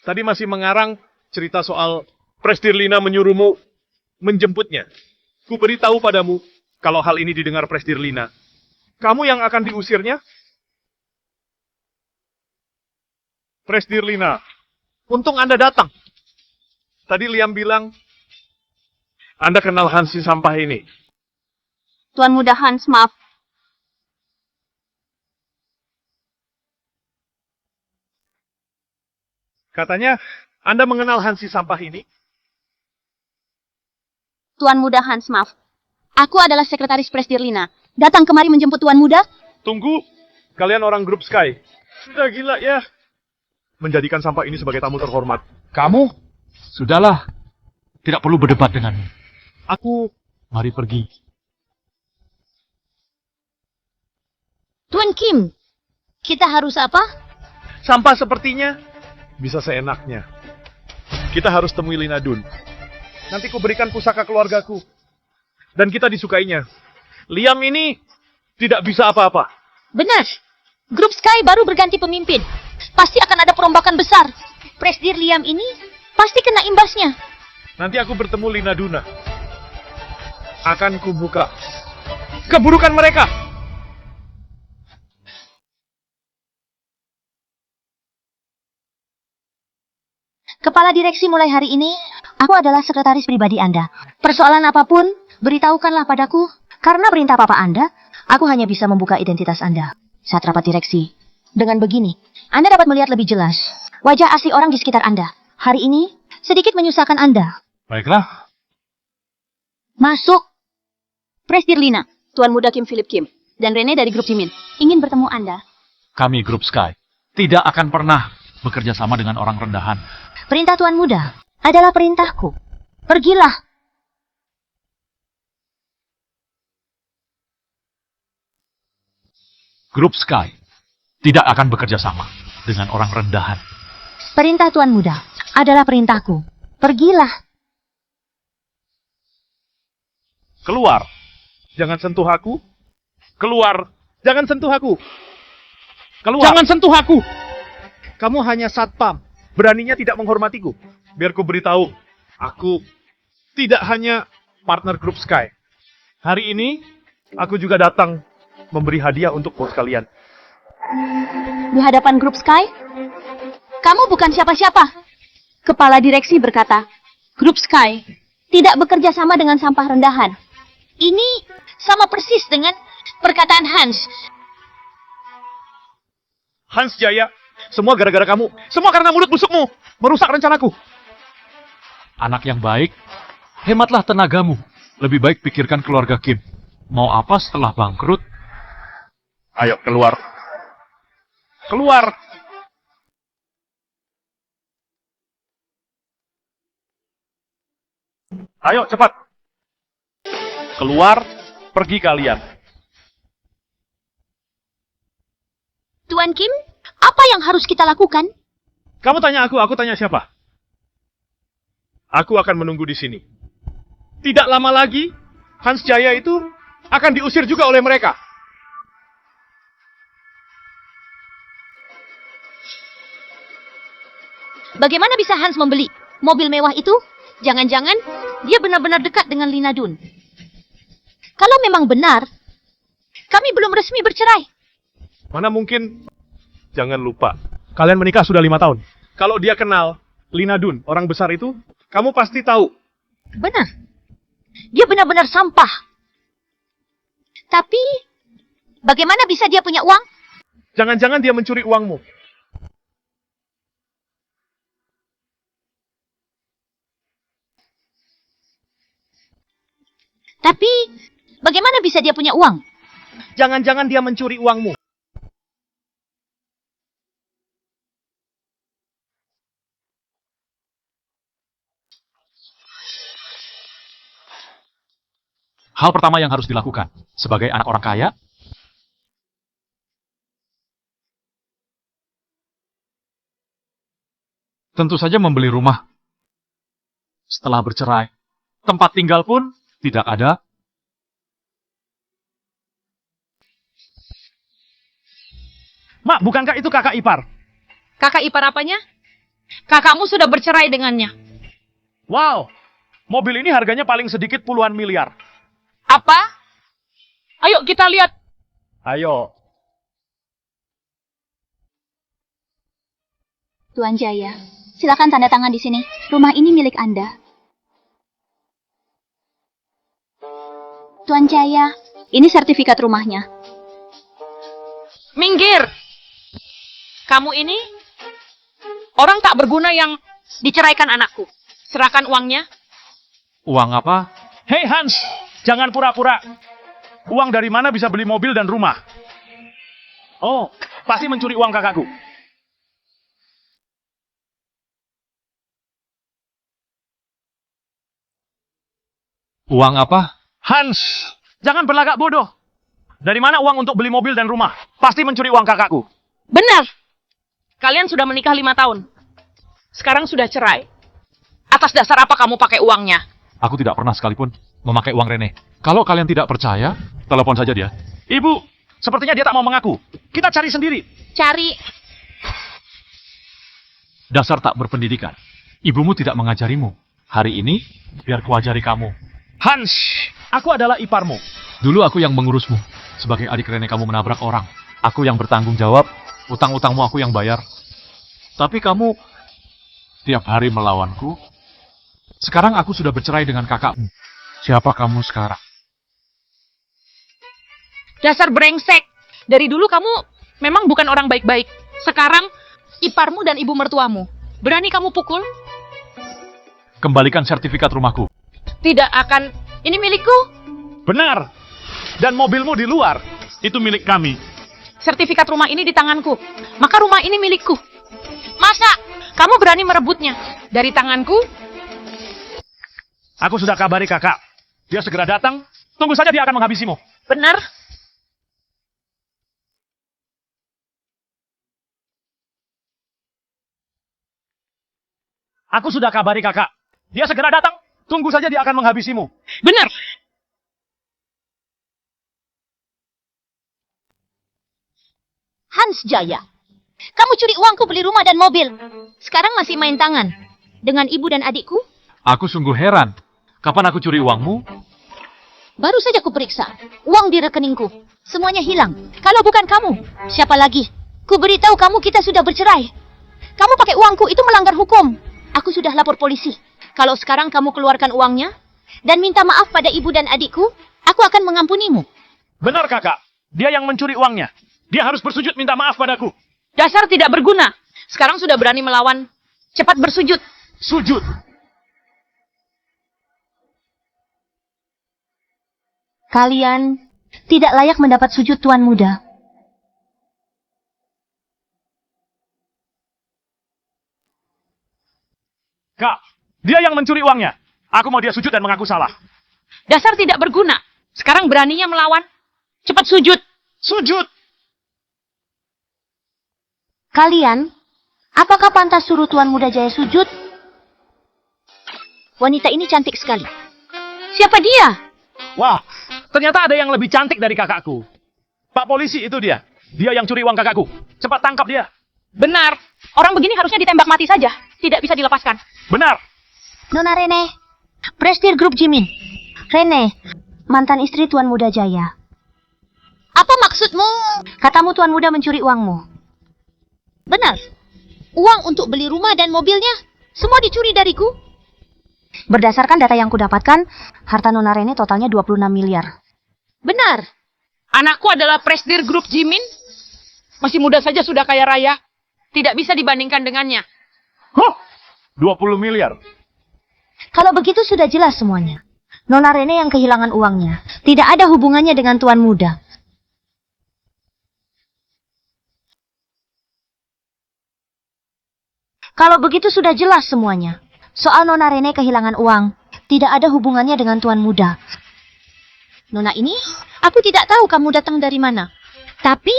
Tadi masih mengarang cerita soal Presdir Lina menyuruhmu menjemputnya. Ku beritahu padamu, kalau hal ini didengar Presdir Lina, kamu yang akan diusirnya? Presdir Lina, untung Anda datang. Tadi Liam bilang, Anda kenal Hansi sampah ini. Tuan Muda Hans, maaf. Katanya, Anda mengenal Hansi sampah ini? Tuan Muda Hans, maaf. Aku adalah sekretaris Presdir Lina. Datang kemari menjemput Tuan Muda. Tunggu, kalian orang Grup Sky. Sudah gila ya. Menjadikan sampah ini sebagai tamu terhormat. Kamu? Sudahlah. Tidak perlu berdebat denganmu. Aku, Mari pergi. Tuan Kim, kita harus apa? sampah sepertinya, bisa seenaknya. Kita harus temui Lina Dun. Nanti ku berikan pusaka keluargaku. Dan kita disukainya. Liam ini tidak bisa apa-apa. Benar. Grup Sky baru berganti pemimpin. Pasti akan ada perombakan besar. Presdir Liam ini pasti kena imbasnya. Nanti aku bertemu Lina Duna. Akan kubuka keburukan mereka. Kepala direksi mulai hari ini, aku adalah sekretaris pribadi Anda. Persoalan apapun, beritahukanlah padaku. Karena perintah Papa Anda, aku hanya bisa membuka identitas Anda saat rapat direksi. Dengan begini, Anda dapat melihat lebih jelas wajah asli orang di sekitar Anda. Hari ini, sedikit menyusahkan Anda. Baiklah, Masuk. Presdir Lina, Tuan Muda Kim Philip Kim, dan Rene dari grup Jimin ingin bertemu Anda. kami grup Sky tidak akan pernah bekerja sama dengan orang rendahan. Perintah Tuan Muda adalah perintahku. Pergilah. Grup Sky tidak akan bekerja sama dengan orang rendahan. Perintah Tuan Muda adalah perintahku. Pergilah. Keluar. Jangan sentuh aku. Keluar. Jangan sentuh aku. Keluar. Jangan sentuh aku. Kamu hanya satpam. Beraninya tidak menghormatiku. Biar ku beritahu, aku tidak hanya partner grup Sky. Hari ini, aku juga datang memberi hadiah untuk bos kalian. Di hadapan grup Sky, kamu bukan siapa-siapa. Kepala direksi berkata, grup Sky tidak bekerja sama dengan sampah rendahan. Ini sama persis dengan perkataan Hans. Hans Jaya, semua gara-gara kamu. Semua karena mulut busukmu. Merusak rencanaku. Anak yang baik, hematlah tenagamu. Lebih baik pikirkan keluarga Kim. Mau apa setelah bangkrut? Ayo, keluar. Keluar. Ayo, cepat. Keluar, pergi kalian. Tuan Kim, apa yang harus kita lakukan? Kamu tanya aku tanya siapa? Aku akan menunggu di sini. Tidak lama lagi, Hans Jaya itu akan diusir juga oleh mereka. Bagaimana bisa Hans membeli mobil mewah itu? Jangan-jangan dia benar-benar dekat dengan Lina Dun. Kalau memang benar, kami belum resmi bercerai. Mana mungkin? Jangan lupa, kalian menikah sudah 5 tahun. Kalau dia kenal Lina Dun, orang besar itu, kamu pasti tahu. Benar. Dia benar-benar sampah. Tapi, bagaimana bisa dia punya uang? Jangan-jangan dia mencuri uangmu. Tapi, bagaimana bisa dia punya uang? Jangan-jangan dia mencuri uangmu. Hal pertama yang harus dilakukan sebagai anak orang kaya, tentu saja membeli rumah. Setelah bercerai, tempat tinggal pun tidak ada. Mak, bukankah itu kakak ipar? Kakak ipar apanya? Kakakmu sudah bercerai dengannya. Wow, mobil ini harganya paling sedikit puluhan miliar. Apa? Ayo kita lihat. Ayo. Tuan Jaya, silakan tanda tangan di sini. Rumah ini milik Anda. Tuan Jaya, ini sertifikat rumahnya. Minggir! Kamu ini orang tak berguna yang diceraikan anakku. Serahkan uangnya. Uang apa? Hei Hans, jangan pura-pura. Uang dari mana bisa beli mobil dan rumah? Oh, pasti mencuri uang kakakku. Uang apa? Hans, jangan berlagak bodoh. Dari mana uang untuk beli mobil dan rumah? Pasti mencuri uang kakakku. Benar. Kalian sudah menikah 5 tahun. Sekarang sudah cerai. Atas dasar apa kamu pakai uangnya? Aku tidak pernah sekalipun memakai uang Rene. Kalau kalian tidak percaya, telepon saja dia. Ibu, sepertinya dia tak mau mengaku. Kita cari sendiri. Cari. Dasar tak berpendidikan. Ibumu tidak mengajarimu. Hari ini, biar kuajari kamu. Hans, aku adalah iparmu. Dulu aku yang mengurusmu. Sebagai adik Rene kamu menabrak orang. Aku yang bertanggung jawab. Utang-utangmu aku yang bayar. Tapi kamu tiap hari melawanku. Sekarang aku sudah bercerai dengan kakakmu. Siapa kamu sekarang? Dasar brengsek. Dari dulu kamu memang bukan orang baik-baik. Sekarang iparmu dan ibu mertuamu. Berani kamu pukul? Kembalikan sertifikat rumahku. Tidak akan. Ini milikku. Benar. Dan mobilmu di luar. Itu milik kami. Sertifikat rumah ini di tanganku. Maka rumah ini milikku. Masa kamu berani merebutnya dari tanganku? Aku sudah kabari kakak. Dia segera datang. Tunggu saja dia akan menghabisimu. Benar? Aku sudah kabari kakak. Dia segera datang. Tunggu saja dia akan menghabisimu. Benar. Hans Jaya, kamu curi uangku beli rumah dan mobil. Sekarang masih main tangan dengan ibu dan adikku? Aku sungguh heran. Kapan aku curi uangmu? Baru saja kuperiksa. Uang di rekeningku. Semuanya hilang. Kalau bukan kamu, siapa lagi? Ku beritahu kamu kita sudah bercerai. Kamu pakai uangku itu melanggar hukum. Aku sudah lapor polisi. Kalau sekarang kamu keluarkan uangnya dan minta maaf pada ibu dan adikku, aku akan mengampunimu. Benar kakak. Dia yang mencuri uangnya. Dia harus bersujud minta maaf padaku. Dasar tidak berguna. Sekarang sudah berani melawan. Cepat bersujud. Sujud. Kalian tidak layak mendapat sujud Tuan Muda. Kak, dia yang mencuri uangnya. Aku mau dia sujud dan mengaku salah. Dasar tidak berguna. Sekarang beraninya melawan. Cepat sujud. Sujud. Kalian, apakah pantas suruh Tuan Muda Jaya sujud? Wanita ini cantik sekali. Siapa dia? Wah, ternyata ada yang lebih cantik dari kakakku. Pak polisi itu dia. Dia yang curi uang kakakku. Cepat tangkap dia. Benar. Orang begini harusnya ditembak mati saja. Tidak bisa dilepaskan. Benar. Nona Rene, Prestige Group Jimin. Rene, mantan istri Tuan Muda Jaya. Apa maksudmu? Katamu Tuan Muda mencuri uangmu. Benar. Uang untuk beli rumah dan mobilnya semua dicuri dariku. Berdasarkan data yang kudapatkan, harta Nona Rene totalnya 26 miliar. Benar. Anakku adalah Prestige Group Jimin. Masih muda saja sudah kaya raya. Tidak bisa dibandingkan dengannya. Huh, 20 miliar. Kalau begitu sudah jelas semuanya. Nona Rene yang kehilangan uangnya. Tidak ada hubungannya dengan Tuan Muda. Kalau begitu sudah jelas semuanya. Soal Nona Rene kehilangan uang, tidak ada hubungannya dengan Tuan Muda. Nona ini, aku tidak tahu kamu datang dari mana. Tapi,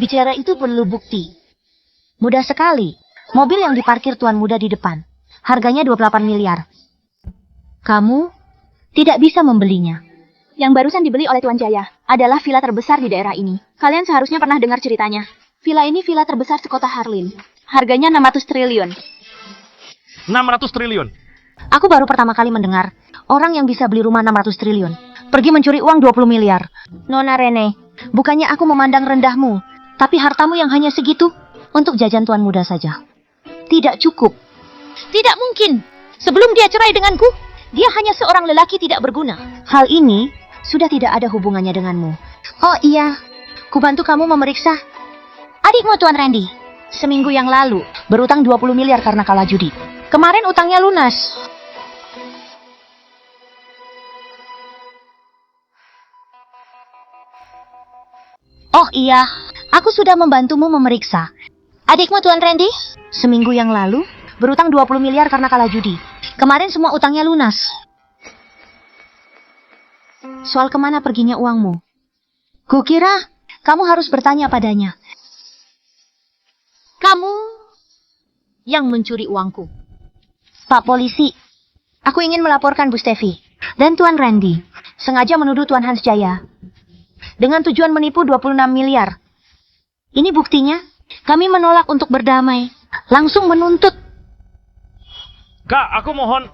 bicara itu perlu bukti. Mudah sekali. Mobil yang diparkir Tuan Muda di depan. Harganya 28 miliar. Kamu tidak bisa membelinya. Yang barusan dibeli oleh Tuan Jaya adalah villa terbesar di daerah ini. Kalian seharusnya pernah dengar ceritanya. Villa ini villa terbesar sekota Harlin. Harganya 600 triliun. 600 triliun. Aku baru pertama kali mendengar orang yang bisa beli rumah 600 triliun. Pergi mencuri uang 20 miliar. Nona Rene, bukannya aku memandang rendahmu, tapi hartamu yang hanya segitu untuk jajan Tuan Muda saja. Tidak cukup. Tidak mungkin. Sebelum dia cerai denganku, dia hanya seorang lelaki tidak berguna. Hal ini sudah tidak ada hubungannya denganmu. Oh iya, kubantu kamu memeriksa adikmu Tuan Randy. Seminggu yang lalu, berutang 20 miliar karena kalah judi. Kemarin utangnya lunas. Oh iya, aku sudah membantumu memeriksa adikmu Tuan Randy. Seminggu yang lalu, berutang 20 miliar karena kalah judi. Kemarin semua utangnya lunas. Soal kemana perginya uangmu? Kukira kamu harus bertanya padanya. Kamu yang mencuri uangku. Pak Polisi, aku ingin melaporkan Bu Stevi dan Tuan Randy sengaja menuduh Tuan Hans Jaya. dengan tujuan menipu 26 miliar. Ini buktinya. Kami menolak untuk berdamai. Langsung menuntut. Kak, aku mohon.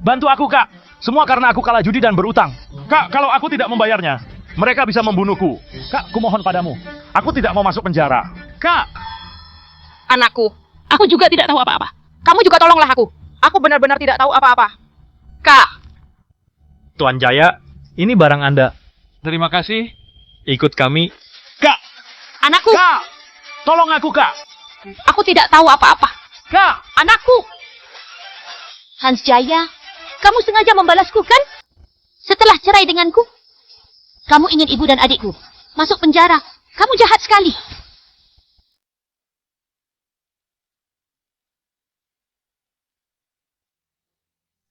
Bantu aku, Kak. Semua karena aku kalah judi dan berutang. Kak, kalau aku tidak membayarnya, mereka bisa membunuhku. Kak, aku mohon padamu. Aku tidak mau masuk penjara. Kak! Anakku, aku juga tidak tahu apa-apa. Kamu juga tolonglah aku. Aku benar-benar tidak tahu apa-apa. Kak, Tuan Jaya, ini barang Anda. Terima kasih. Ikut kami. Kak! anakku, Kak! Tolong aku, Kak! aku tidak tahu apa-apa. Kak! Anakku, Hans Jaya, kamu sengaja membalasku kan? Setelah cerai denganku, kamu ingin ibu dan adikku masuk penjara. Kamu jahat sekali.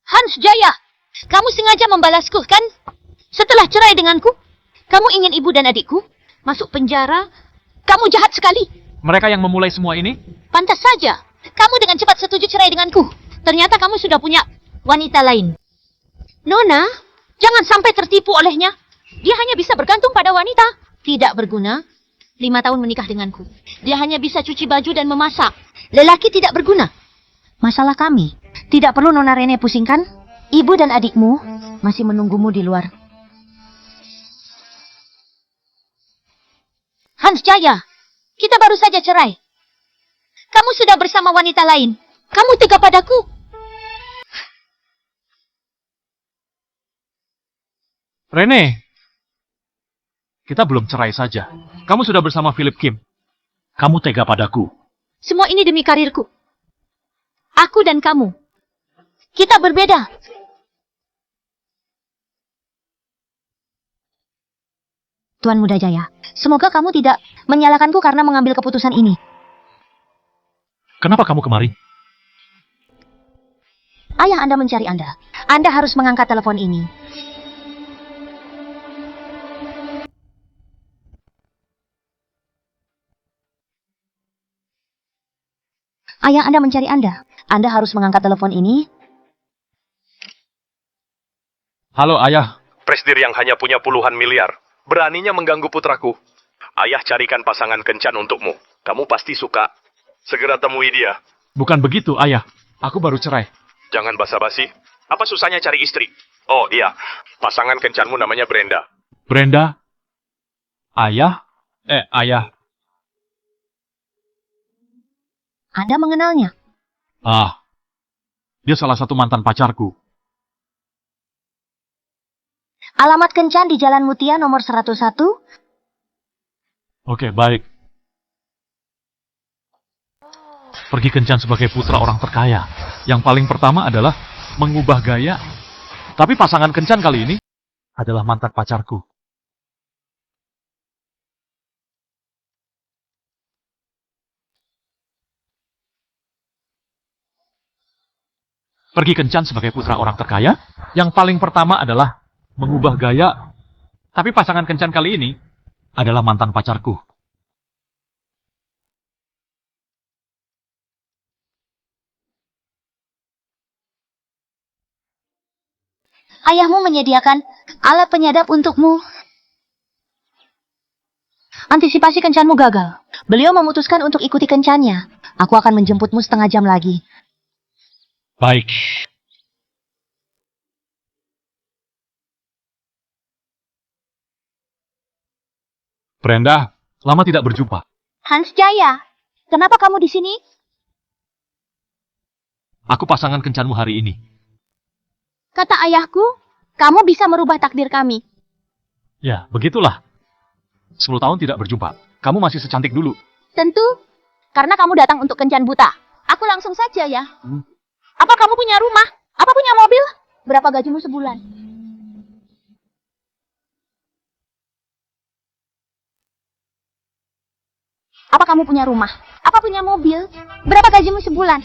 Hans Jaya, kamu sengaja membalasku kan? Setelah cerai denganku, kamu ingin ibu dan adikku masuk penjara. Kamu jahat sekali. Mereka yang memulai semua ini? Pantas saja. Kamu dengan cepat setuju cerai denganku. Ternyata kamu sudah punya wanita lain. Nona, jangan sampai tertipu olehnya. Dia hanya bisa bergantung pada wanita. Tidak berguna. 5 tahun menikah denganku. Dia hanya bisa cuci baju dan memasak. Lelaki tidak berguna. Masalah kami. Tidak perlu Nona Rene pusingkan. Ibu dan adikmu masih menunggumu di luar. Hans Jaya, kita baru saja cerai. Kamu sudah bersama wanita lain. Kamu tega padaku. Rene, kita belum cerai saja. Kamu sudah bersama Philip Kim. Kamu tega padaku. Semua ini demi karirku. Aku dan kamu. Kita berbeda. Tuan Muda Jaya, semoga kamu tidak menyalahkanku karena mengambil keputusan ini. Kenapa kamu kemari? Ayah Anda mencari Anda. Anda harus mengangkat telepon ini. Ayah Anda mencari Anda. Anda harus mengangkat telepon ini. Halo, Ayah. Presdir yang hanya punya puluhan miliar, beraninya mengganggu putraku. Ayah carikan pasangan kencan untukmu. Kamu pasti suka. Segera temui dia. Bukan begitu, Ayah. Aku baru cerai. Jangan basa-basi. Apa susahnya cari istri? Oh iya, pasangan kencanmu namanya Brenda. Brenda? Ayah? Ayah. Anda mengenalnya. Ah, dia salah satu mantan pacarku. Alamat kencan di Jalan Mutia nomor 101. Oke, baik. Pergi kencan sebagai putra orang terkaya. Yang paling pertama adalah mengubah gaya. Tapi pasangan kencan kali ini adalah mantan pacarku. Pergi kencan sebagai putra orang terkaya. Yang paling pertama adalah mengubah gaya. Tapi pasangan kencan kali ini adalah mantan pacarku. Ayahmu menyediakan alat penyadap untukmu. Antisipasi kencanmu gagal. Beliau memutuskan untuk ikuti kencannya. Aku akan menjemputmu setengah jam lagi. Baik. Brenda, lama tidak berjumpa. Hans Jaya, kenapa kamu di sini? Aku pasangan kencanmu hari ini. Kata ayahku, kamu bisa merubah takdir kami. Ya, begitulah. 10 tahun tidak berjumpa. Kamu masih secantik dulu. Tentu, karena kamu datang untuk kencan buta. Aku langsung saja ya. Apa kamu punya rumah? Apa punya mobil? Berapa gajimu sebulan? Apa kamu punya rumah? Apa punya mobil? Berapa gajimu sebulan?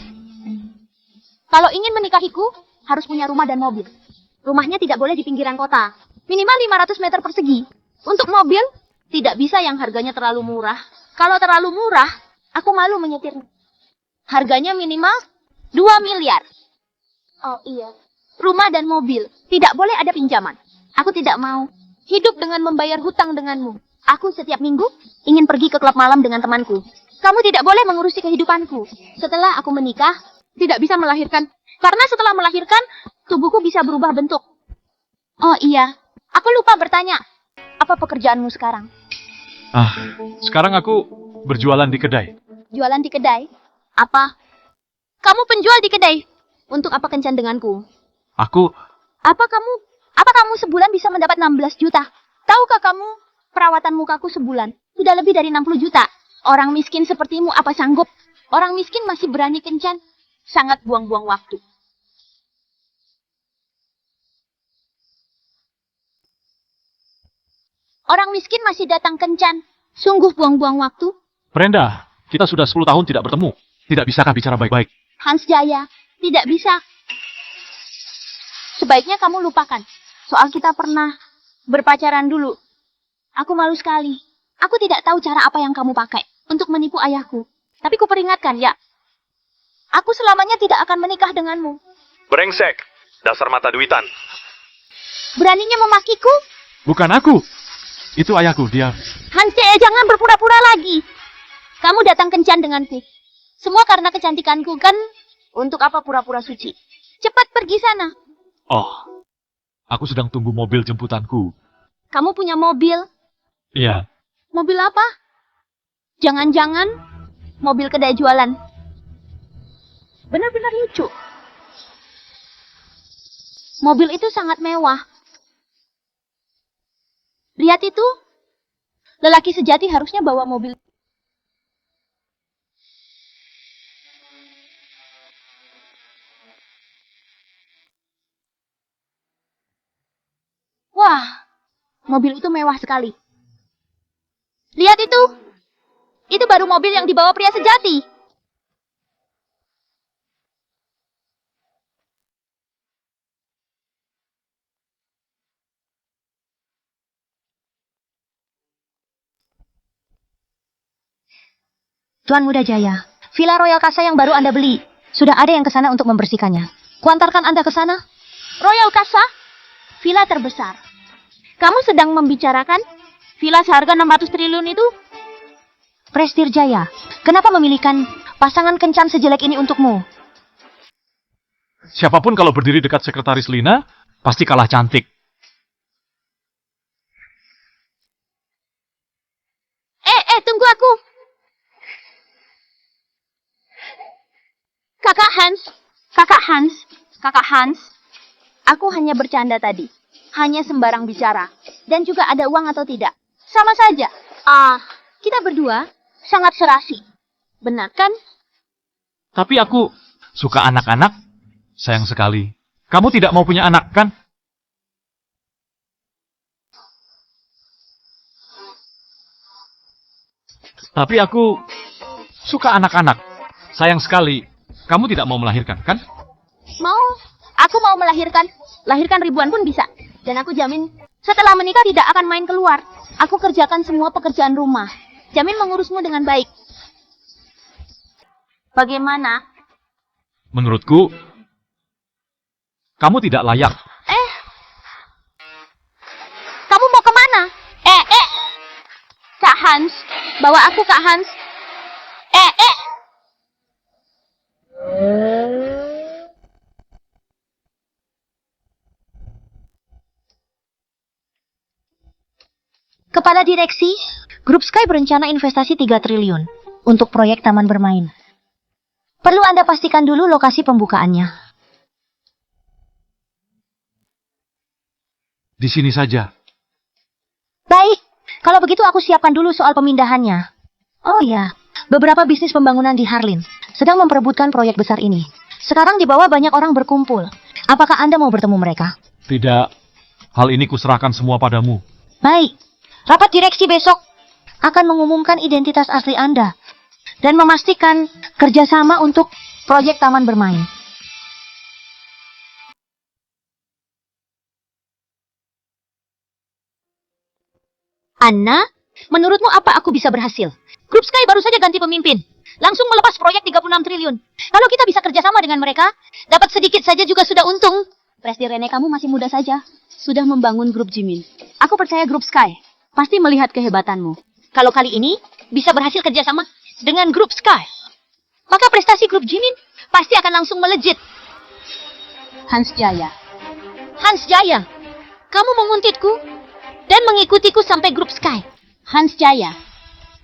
Kalau ingin menikahiku, harus punya rumah dan mobil. Rumahnya tidak boleh di pinggiran kota. Minimal 500 meter persegi. Untuk mobil, tidak bisa yang harganya terlalu murah. Kalau terlalu murah, aku malu menyetirnya. Harganya minimal 2 miliar. Oh iya. Rumah dan mobil. Tidak boleh ada pinjaman. Aku tidak mau. hidup dengan membayar hutang denganmu. Aku setiap minggu ingin pergi ke klub malam dengan temanku. Kamu tidak boleh mengurusi kehidupanku. Setelah aku menikah, tidak bisa melahirkan. Karena setelah melahirkan, tubuhku bisa berubah bentuk. Oh iya, aku lupa bertanya. Apa pekerjaanmu sekarang? Sekarang aku berjualan di kedai. Jualan di kedai? Apa? Kamu penjual di kedai? Untuk apa kencan denganku? Aku Apa kamu sebulan bisa mendapat 16 juta? Tahukah kamu, perawatan mukaku sebulan sudah lebih dari 60 juta. Orang miskin sepertimu apa sanggup? Orang miskin masih berani kencan. Sangat buang-buang waktu. Orang miskin masih datang kencan. Sungguh buang-buang waktu. Brenda, kita sudah 10 tahun tidak bertemu. Tidak bisakah bicara baik-baik? Hans Jaya, tidak bisa. Sebaiknya kamu lupakan. Soal kita pernah berpacaran dulu. Aku malu sekali. Aku tidak tahu cara apa yang kamu pakai untuk menipu ayahku. Tapi kuperingatkan, ya. Aku selamanya tidak akan menikah denganmu. Brengsek, dasar mata duitan. Beraninya memakiku? Bukan aku. Itu ayahku, dia. Hans Jaya, jangan berpura-pura lagi. Kamu datang kencan denganku. Semua karena kecantikanku, kan? Untuk apa pura-pura suci? Cepat pergi sana. Oh, aku sedang tunggu mobil jemputanku. Kamu punya mobil? Iya. Mobil apa? Jangan-jangan mobil kedai jualan. Benar-benar lucu. Mobil itu sangat mewah. Lihat itu. Lelaki sejati harusnya bawa mobil. Wah, mobil itu mewah sekali. Lihat itu. Itu baru mobil yang dibawa pria sejati. Tuan Muda Jaya, Villa Royal Casa yang baru Anda beli. Sudah ada yang ke sana untuk membersihkannya. Kuantarkan Anda ke sana. Royal Casa? Villa terbesar. Kamu sedang membicarakan villa seharga 600 triliun itu? Prestir Jaya, kenapa memilihkan pasangan kencan sejelek ini untukmu? Siapapun kalau berdiri dekat sekretaris Lina, pasti kalah cantik. Tunggu aku. Kakak Hans. Aku hanya bercanda tadi. Hanya sembarang bicara. Dan juga ada uang atau tidak. Sama saja. Kita berdua sangat serasi. Benar kan? Tapi aku suka anak-anak. Sayang sekali. Kamu tidak mau punya anak, kan? Tapi aku suka anak-anak. Sayang sekali. Kamu tidak mau melahirkan, kan? Mau. Aku mau melahirkan. Lahirkan ribuan pun bisa. Dan aku jamin, setelah menikah tidak akan main keluar. Aku kerjakan semua pekerjaan rumah. Jamin mengurusmu dengan baik. Bagaimana? Menurutku, kamu tidak layak. Kamu mau kemana? Kak Hans. Bawa aku, Kak Hans. Kepala Direksi, Grup Sky berencana investasi 3 triliun untuk proyek taman bermain. Perlu Anda pastikan dulu lokasi pembukaannya. Di sini saja. Baik, kalau begitu aku siapkan dulu soal pemindahannya. Oh ya, beberapa bisnis pembangunan di Harlin sedang memperebutkan proyek besar ini. Sekarang di bawah banyak orang berkumpul. Apakah Anda mau bertemu mereka? Tidak. Hal ini kuserahkan semua padamu. Baik, rapat direksi besok akan mengumumkan identitas asli Anda dan memastikan kerjasama untuk proyek taman bermain. Anna, menurutmu apa aku bisa berhasil? Grup Sky baru saja ganti pemimpin. Langsung melepas proyek 36 triliun. Kalau kita bisa kerjasama dengan mereka, dapat sedikit saja juga sudah untung. Presiden Rene kamu masih muda saja. Sudah membangun grup Jimin. Aku percaya grup Sky pasti melihat kehebatanmu. Kalau kali ini bisa berhasil kerjasama dengan grup Sky, maka prestasi grup Jimin pasti akan langsung melejit. Hans Jaya. Hans Jaya, kamu menguntitku dan mengikutiku sampai grup Sky. Hans Jaya,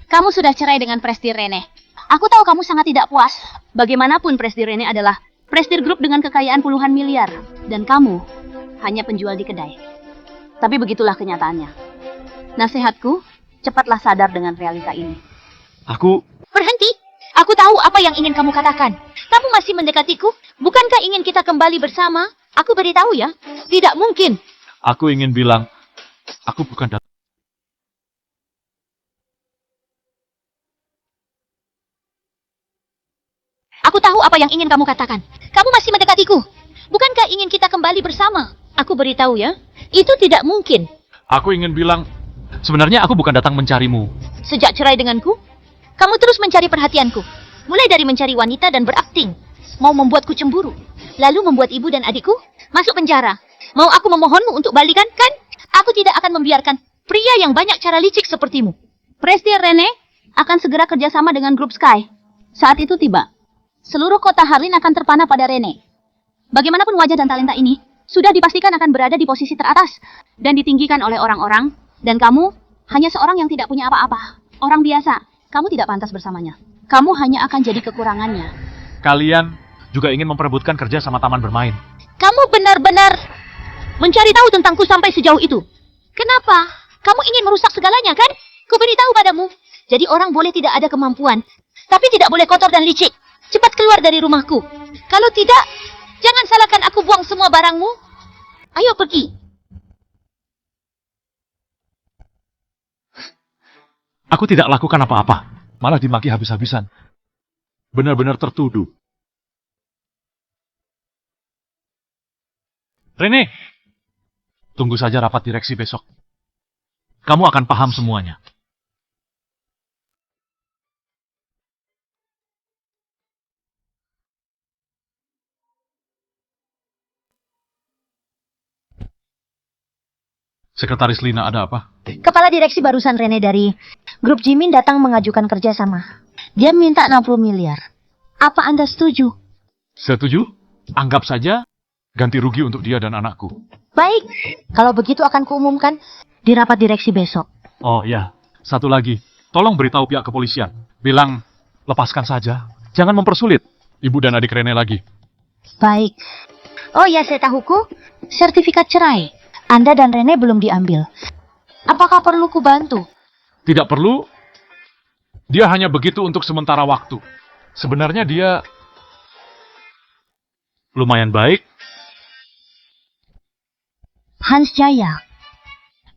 kamu sudah cerai dengan Presiden Rene. Aku tahu kamu sangat tidak puas. Bagaimanapun Presiden Rene adalah prestige grup dengan kekayaan puluhan miliar. Dan kamu hanya penjual di kedai. Tapi begitulah kenyataannya. Nasihatku, cepatlah sadar dengan realita ini. Aku Berhenti. Aku tahu apa yang ingin kamu katakan. Kamu masih mendekatiku. Bukankah ingin kita kembali bersama? Aku beritahu ya, tidak mungkin. Ingin bilang, aku bukan datang. Aku tahu apa yang ingin kamu katakan. Kamu masih mendekatiku. Bukankah ingin kita kembali bersama? Aku beritahu ya, itu tidak mungkin. Aku ingin bilang, sebenarnya aku bukan datang mencarimu. Sejak cerai denganku, kamu terus mencari perhatianku. Mulai dari mencari wanita dan berakting. Mau membuatku cemburu. Lalu membuat ibu dan adikku masuk penjara. Mau aku memohonmu untuk balikan, kan? Aku tidak akan membiarkan pria yang banyak cara licik sepertimu. Presiden Rene akan segera kerjasama dengan grup Sky. Saat itu tiba. Seluruh kota Harlin akan terpana pada Rene. Bagaimanapun wajah dan talenta ini sudah dipastikan akan berada di posisi teratas dan ditinggikan oleh orang-orang. Dan kamu hanya seorang yang tidak punya apa-apa. Orang biasa, kamu tidak pantas bersamanya. Kamu hanya akan jadi kekurangannya. Kalian juga ingin memperebutkan kerja sama taman bermain. Kamu benar-benar mencari tahu tentangku sampai sejauh itu. Kenapa? Kamu ingin merusak segalanya, kan? Ku beritahu padamu. Jadi orang boleh tidak ada kemampuan, tapi tidak boleh kotor dan licik. Cepat keluar dari rumahku. Kalau tidak, jangan salahkan aku buang semua barangmu. Ayo pergi. Aku tidak lakukan apa-apa, malah dimaki habis-habisan. Benar-benar tertuduh. Rene, tunggu saja rapat direksi besok. Kamu akan paham semuanya. Sekretaris Lina, ada apa? Kepala direksi barusan Rene dari grup Jimin datang mengajukan kerjasama. Dia minta 60 miliar. Apa Anda setuju? Setuju? Anggap saja ganti rugi untuk dia dan anakku. Baik, kalau begitu akan kuumumkan di rapat direksi besok. Oh ya, satu lagi. Tolong beritahu pihak kepolisian. Bilang, lepaskan saja. Jangan mempersulit ibu dan adik Rene lagi. Baik. Oh ya, saya tahuku, sertifikat cerai Anda dan Rene belum diambil. Apakah perlu kubantu? Tidak perlu. Dia hanya begitu untuk sementara waktu. Sebenarnya dia lumayan baik. Hans Jaya,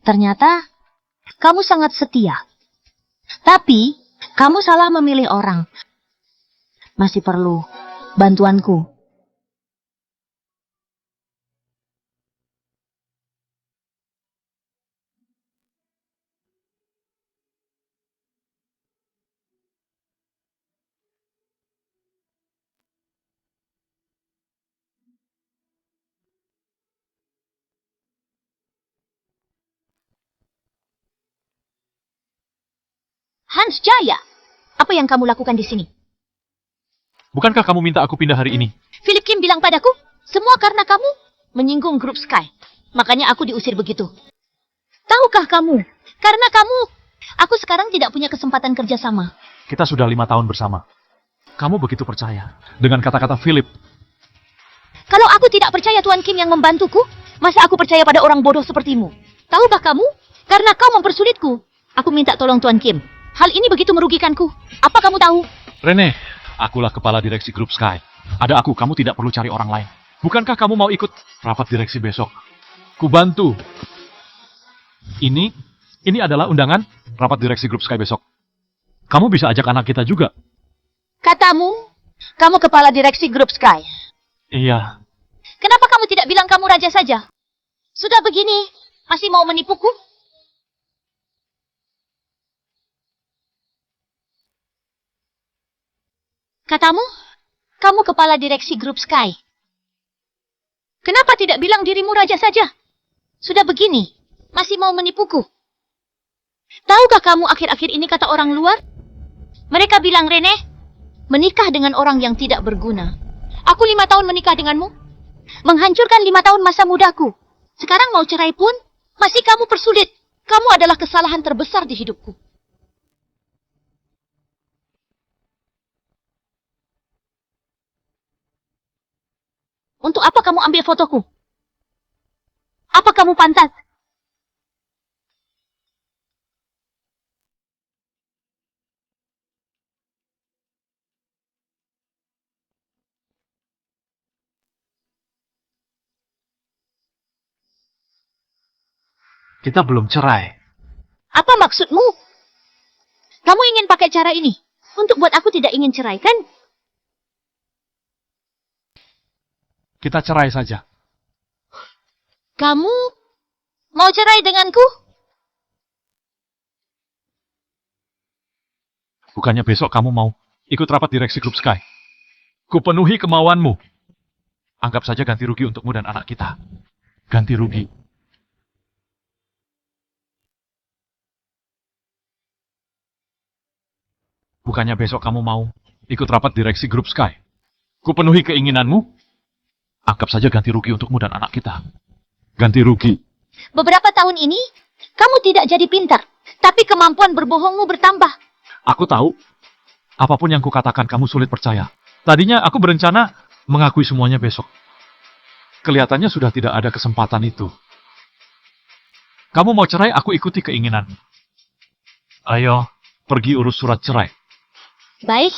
ternyata kamu sangat setia. Tapi, kamu salah memilih orang. Masih perlu bantuanku. Hans Jaya, apa yang kamu lakukan di sini? Bukankah kamu minta aku pindah hari ini? Philip Kim bilang padaku, semua karena kamu menyinggung grup Sky. Makanya aku diusir begitu. Tahukah kamu, karena kamu, aku sekarang tidak punya kesempatan kerjasama. Kita sudah 5 tahun bersama. Kamu begitu percaya dengan kata-kata Philip. Kalau aku tidak percaya Tuan Kim yang membantuku, masa aku percaya pada orang bodoh sepertimu? Tahukah kamu, karena kau mempersulitku, aku minta tolong Tuan Kim. Hal ini begitu merugikanku. Apa kamu tahu? Rene, akulah kepala direksi grup Sky. Ada aku, kamu tidak perlu cari orang lain. Bukankah kamu mau ikut rapat direksi besok? Ku bantu. Ini adalah undangan rapat direksi grup Sky besok. Kamu bisa ajak anak kita juga. Katamu, kamu kepala direksi grup Sky. Iya. Kenapa kamu tidak bilang kamu raja saja? Sudah begini, masih mau menipuku? Katamu, kamu kepala direksi grup Sky. Kenapa tidak bilang dirimu raja saja? Sudah begini, masih mau menipuku. Tahukah kamu akhir-akhir ini kata orang luar? Mereka bilang, Rene, menikah dengan orang yang tidak berguna. Aku 5 tahun menikah denganmu, menghancurkan 5 tahun masa mudaku. Sekarang mau cerai pun, masih kamu persulit. Kamu adalah kesalahan terbesar di hidupku. Untuk apa kamu ambil fotoku? Apa kamu pantas? Kita belum cerai. Apa maksudmu? Kamu ingin pakai cara ini untuk buat aku tidak ingin cerai, kan? Kita cerai saja. Kamu mau cerai denganku? Bukannya besok kamu mau ikut rapat direksi grup Sky? Kupenuhi kemauanmu. Anggap saja ganti rugi untukmu dan anak kita. Ganti rugi. Bukannya besok kamu mau ikut rapat direksi grup Sky? Kupenuhi keinginanmu. Anggap saja ganti rugi untukmu dan anak kita. Ganti rugi. Beberapa tahun ini, kamu tidak jadi pintar, tapi kemampuan berbohongmu bertambah. Aku tahu. Apapun yang kukatakan kamu sulit percaya. Tadinya aku berencana mengakui semuanya besok. Kelihatannya sudah tidak ada kesempatan itu. Kamu mau cerai, aku ikuti keinginan. Ayo, pergi urus surat cerai. Baik,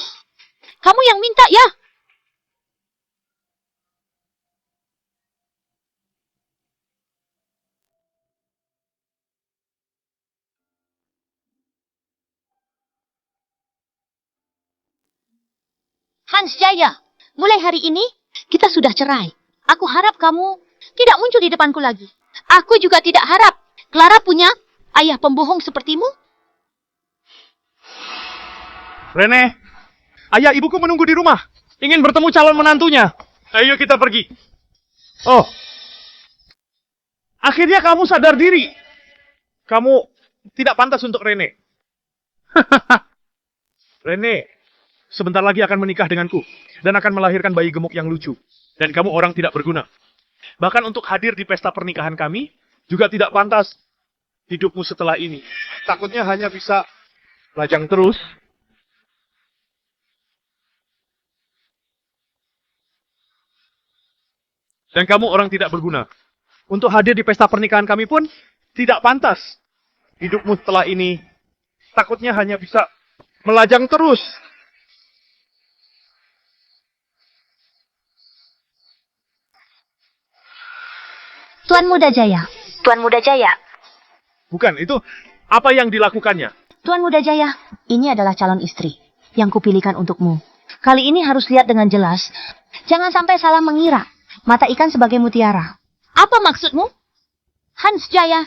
kamu yang minta ya. Hans Jaya, mulai hari ini kita sudah cerai. Aku harap kamu tidak muncul di depanku lagi. Aku juga tidak harap Clara punya ayah pembohong sepertimu. Rene, ayah ibuku menunggu di rumah. Ingin bertemu calon menantunya. Ayo kita pergi. Oh, akhirnya kamu sadar diri. Kamu tidak pantas untuk Rene. Rene, sebentar lagi akan menikah denganku. Dan akan melahirkan bayi gemuk yang lucu. Dan kamu orang tidak berguna. Bahkan untuk hadir di pesta pernikahan kami, juga tidak pantas hidupmu setelah ini. Takutnya hanya bisa lajang terus. Dan kamu orang tidak berguna. Untuk hadir di pesta pernikahan kami pun tidak pantas. Hidupmu setelah ini takutnya hanya bisa melajang terus. Tuan Muda Jaya. Tuan Muda Jaya. Bukan, itu apa yang dilakukannya? Tuan Muda Jaya, ini adalah calon istri yang kupilihkan untukmu. Kali ini harus lihat dengan jelas. Jangan sampai salah mengira. Mata ikan sebagai mutiara. Apa maksudmu? Hans Jaya,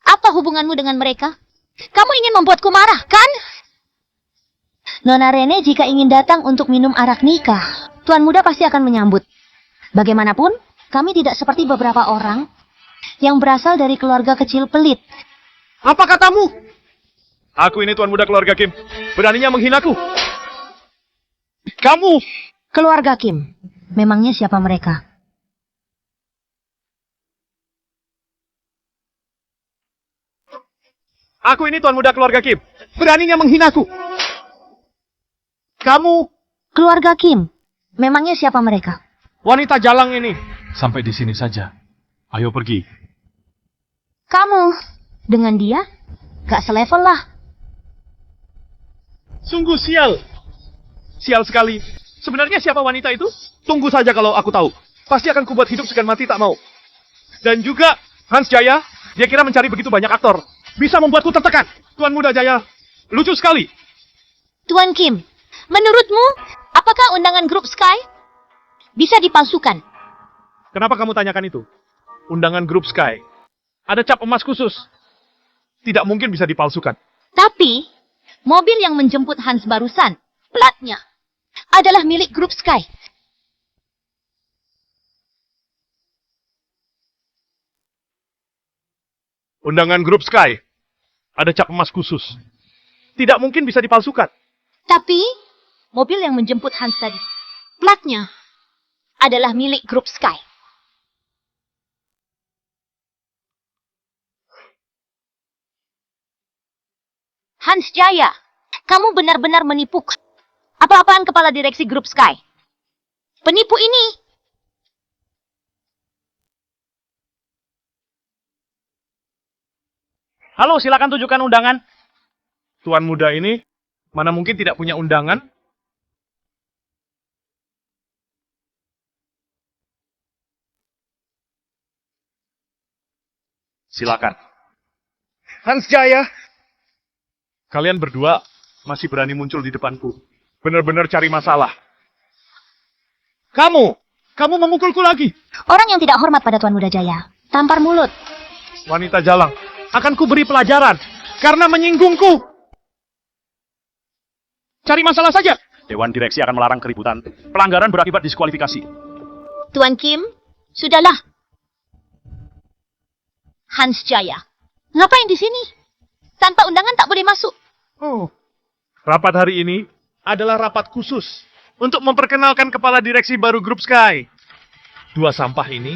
apa hubunganmu dengan mereka? Kamu ingin membuatku marah, kan? Nona Rene jika ingin datang untuk minum arak nikah, Tuan Muda pasti akan menyambut. Bagaimanapun, kami tidak seperti beberapa orang yang berasal dari keluarga kecil pelit. Apa katamu? Aku ini tuan muda keluarga Kim. Beraninya menghinaku. Kamu! Keluarga Kim, memangnya siapa mereka? Aku ini tuan muda keluarga Kim. Beraninya menghinaku. Kamu! Keluarga Kim, memangnya siapa mereka? Wanita jalang ini. Sampai di sini saja. Ayo pergi. Kamu, dengan dia, gak selevel lah. Sungguh sial. Sial sekali. Sebenarnya siapa wanita itu? Tunggu saja kalau aku tahu. Pasti akan kubuat hidup segan mati tak mau. Dan juga Hans Jaya, dia kira mencari begitu banyak aktor. Bisa membuatku tertekan. Tuan Muda Jaya, lucu sekali. Tuan Kim, menurutmu, apakah undangan grup Sky bisa dipalsukan? Kenapa kamu tanyakan itu? Undangan grup Sky. Ada cap emas khusus. Tidak mungkin bisa dipalsukan. Tapi, mobil yang menjemput Hans barusan, platnya, adalah milik grup Sky. Undangan grup Sky. Ada cap emas khusus. Tidak mungkin bisa dipalsukan. Tapi, mobil yang menjemput Hans tadi, platnya adalah milik grup Sky. Hans Jaya, kamu benar-benar menipu. Apa-apaan kepala direksi grup Sky? Penipu ini. Halo, silakan tunjukkan undangan. Tuan muda ini mana mungkin tidak punya undangan? Silakan. Hans Jaya. Kalian berdua masih berani muncul di depanku. Benar-benar cari masalah. Kamu memukulku lagi. Orang yang tidak hormat pada Tuan Muda Jaya. Tampar mulut. Wanita jalang, akan ku beri pelajaran karena menyinggungku. Cari masalah saja. Dewan direksi akan melarang keributan. Pelanggaran berakibat diskualifikasi. Tuan Kim, sudahlah. Hans Jaya, ngapain di sini? Tanpa undangan tak boleh masuk. Oh. Rapat hari ini adalah rapat khusus untuk memperkenalkan kepala direksi baru grup Sky. Dua sampah ini,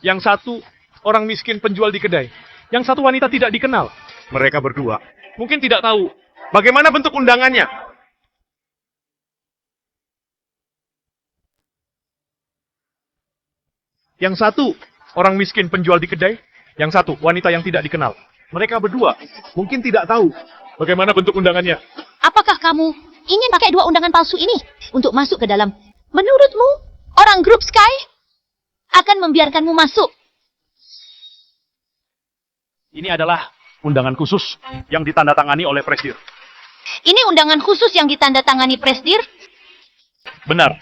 yang satu orang miskin penjual di kedai, yang satu wanita tidak dikenal. Mereka berdua mungkin tidak tahu bagaimana bentuk undangannya. Yang satu orang miskin penjual di kedai, yang satu wanita yang tidak dikenal. Mereka berdua mungkin tidak tahu bagaimana bentuk undangannya. Apakah kamu ingin pakai dua undangan palsu ini untuk masuk ke dalam? Menurutmu, orang grup Sky akan membiarkanmu masuk? Ini adalah undangan khusus yang ditandatangani oleh Presdir. Ini undangan khusus yang ditandatangani Presdir? Benar.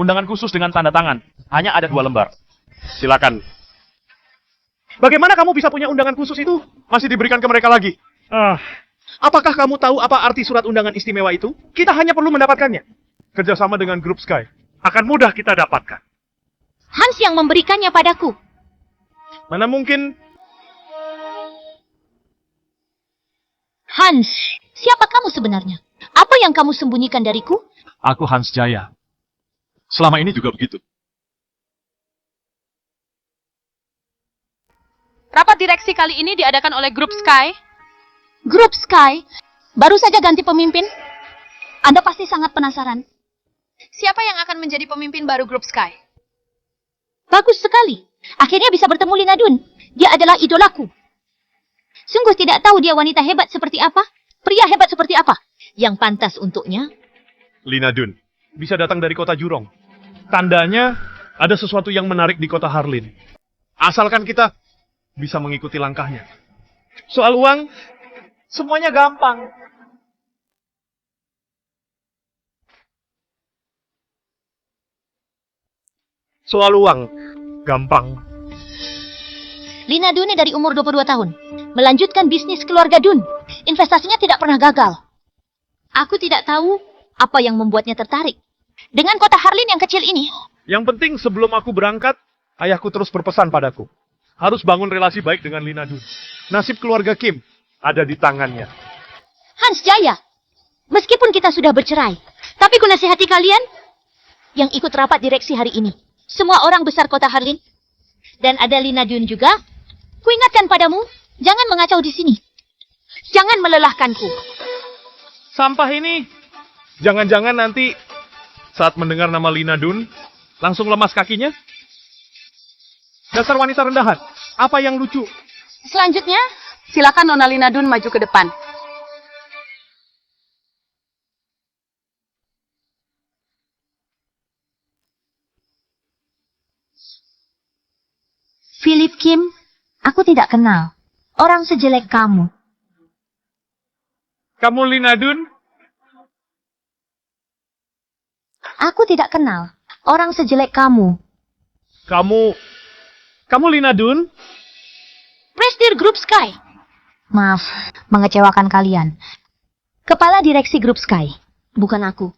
Undangan khusus dengan tanda tangan. Hanya ada 2 lembar. Silakan. Bagaimana kamu bisa punya undangan khusus itu? Masih diberikan ke mereka lagi. Apakah kamu tahu apa arti surat undangan istimewa itu? Kita hanya perlu mendapatkannya. Kerjasama dengan grup Sky akan mudah kita dapatkan. Hans yang memberikannya padaku. Mana mungkin. Hans, siapa kamu sebenarnya? Apa yang kamu sembunyikan dariku? Aku Hans Jaya. Selama ini juga begitu. Rapat direksi kali ini diadakan oleh grup Sky. Grup Sky baru saja ganti pemimpin. Anda pasti sangat penasaran. Siapa yang akan menjadi pemimpin baru grup Sky? Bagus sekali. Akhirnya bisa bertemu Lina Dun. Dia adalah idolaku. Sungguh tidak tahu dia wanita hebat seperti apa, pria hebat seperti apa, yang pantas untuknya. Lina Dun bisa datang dari kota Jurong. Tandanya ada sesuatu yang menarik di kota Harlin. Asalkan kita bisa mengikuti langkahnya. Soal uang, semuanya gampang. Soal uang, gampang. Lina Dun dari umur 22 tahun. Melanjutkan bisnis keluarga Dun. Investasinya tidak pernah gagal. Aku tidak tahu apa yang membuatnya tertarik dengan kota Harlin yang kecil ini. Yang penting sebelum aku berangkat, ayahku terus berpesan padaku. Harus bangun relasi baik dengan Lina Dun. Nasib keluarga Kim ada di tangannya. Hans Jaya, meskipun kita sudah bercerai, tapi ku nasihati kalian yang ikut rapat direksi hari ini. Semua orang besar kota Harlin. Dan ada Lina Dun juga. Ku ingatkan padamu, jangan mengacau di sini. Jangan melelahkanku. Sampah ini. Jangan-jangan nanti saat mendengar nama Lina Dun, langsung lemas kakinya? Dasar wanita rendahan. Apa yang lucu? Selanjutnya, silakan Nona Lina Dun maju ke depan. Philip Kim, aku tidak kenal. Orang sejelek kamu. Kamu Lina Dun? Aku tidak kenal. Orang sejelek kamu. Kamu Lina Dun? Presdir Grup Sky. Maaf, mengecewakan kalian. Kepala direksi grup Sky. Bukan aku.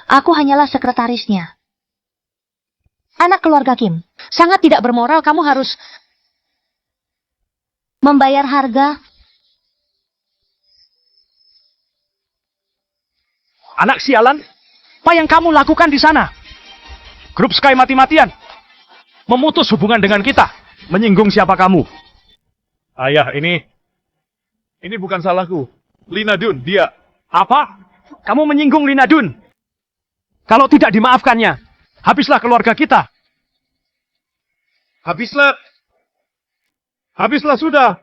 Aku hanyalah sekretarisnya. Anak keluarga Kim. Sangat tidak bermoral, kamu harus membayar harga. Anak sialan, apa yang kamu lakukan di sana? Grup Sky mati-matian. Memutus hubungan dengan kita. Menyinggung siapa kamu? Ayah, ini bukan salahku. Lina Dun, dia. Apa? Kamu menyinggung Lina Dun? Kalau tidak dimaafkannya, habislah keluarga kita. Habislah. Habislah sudah.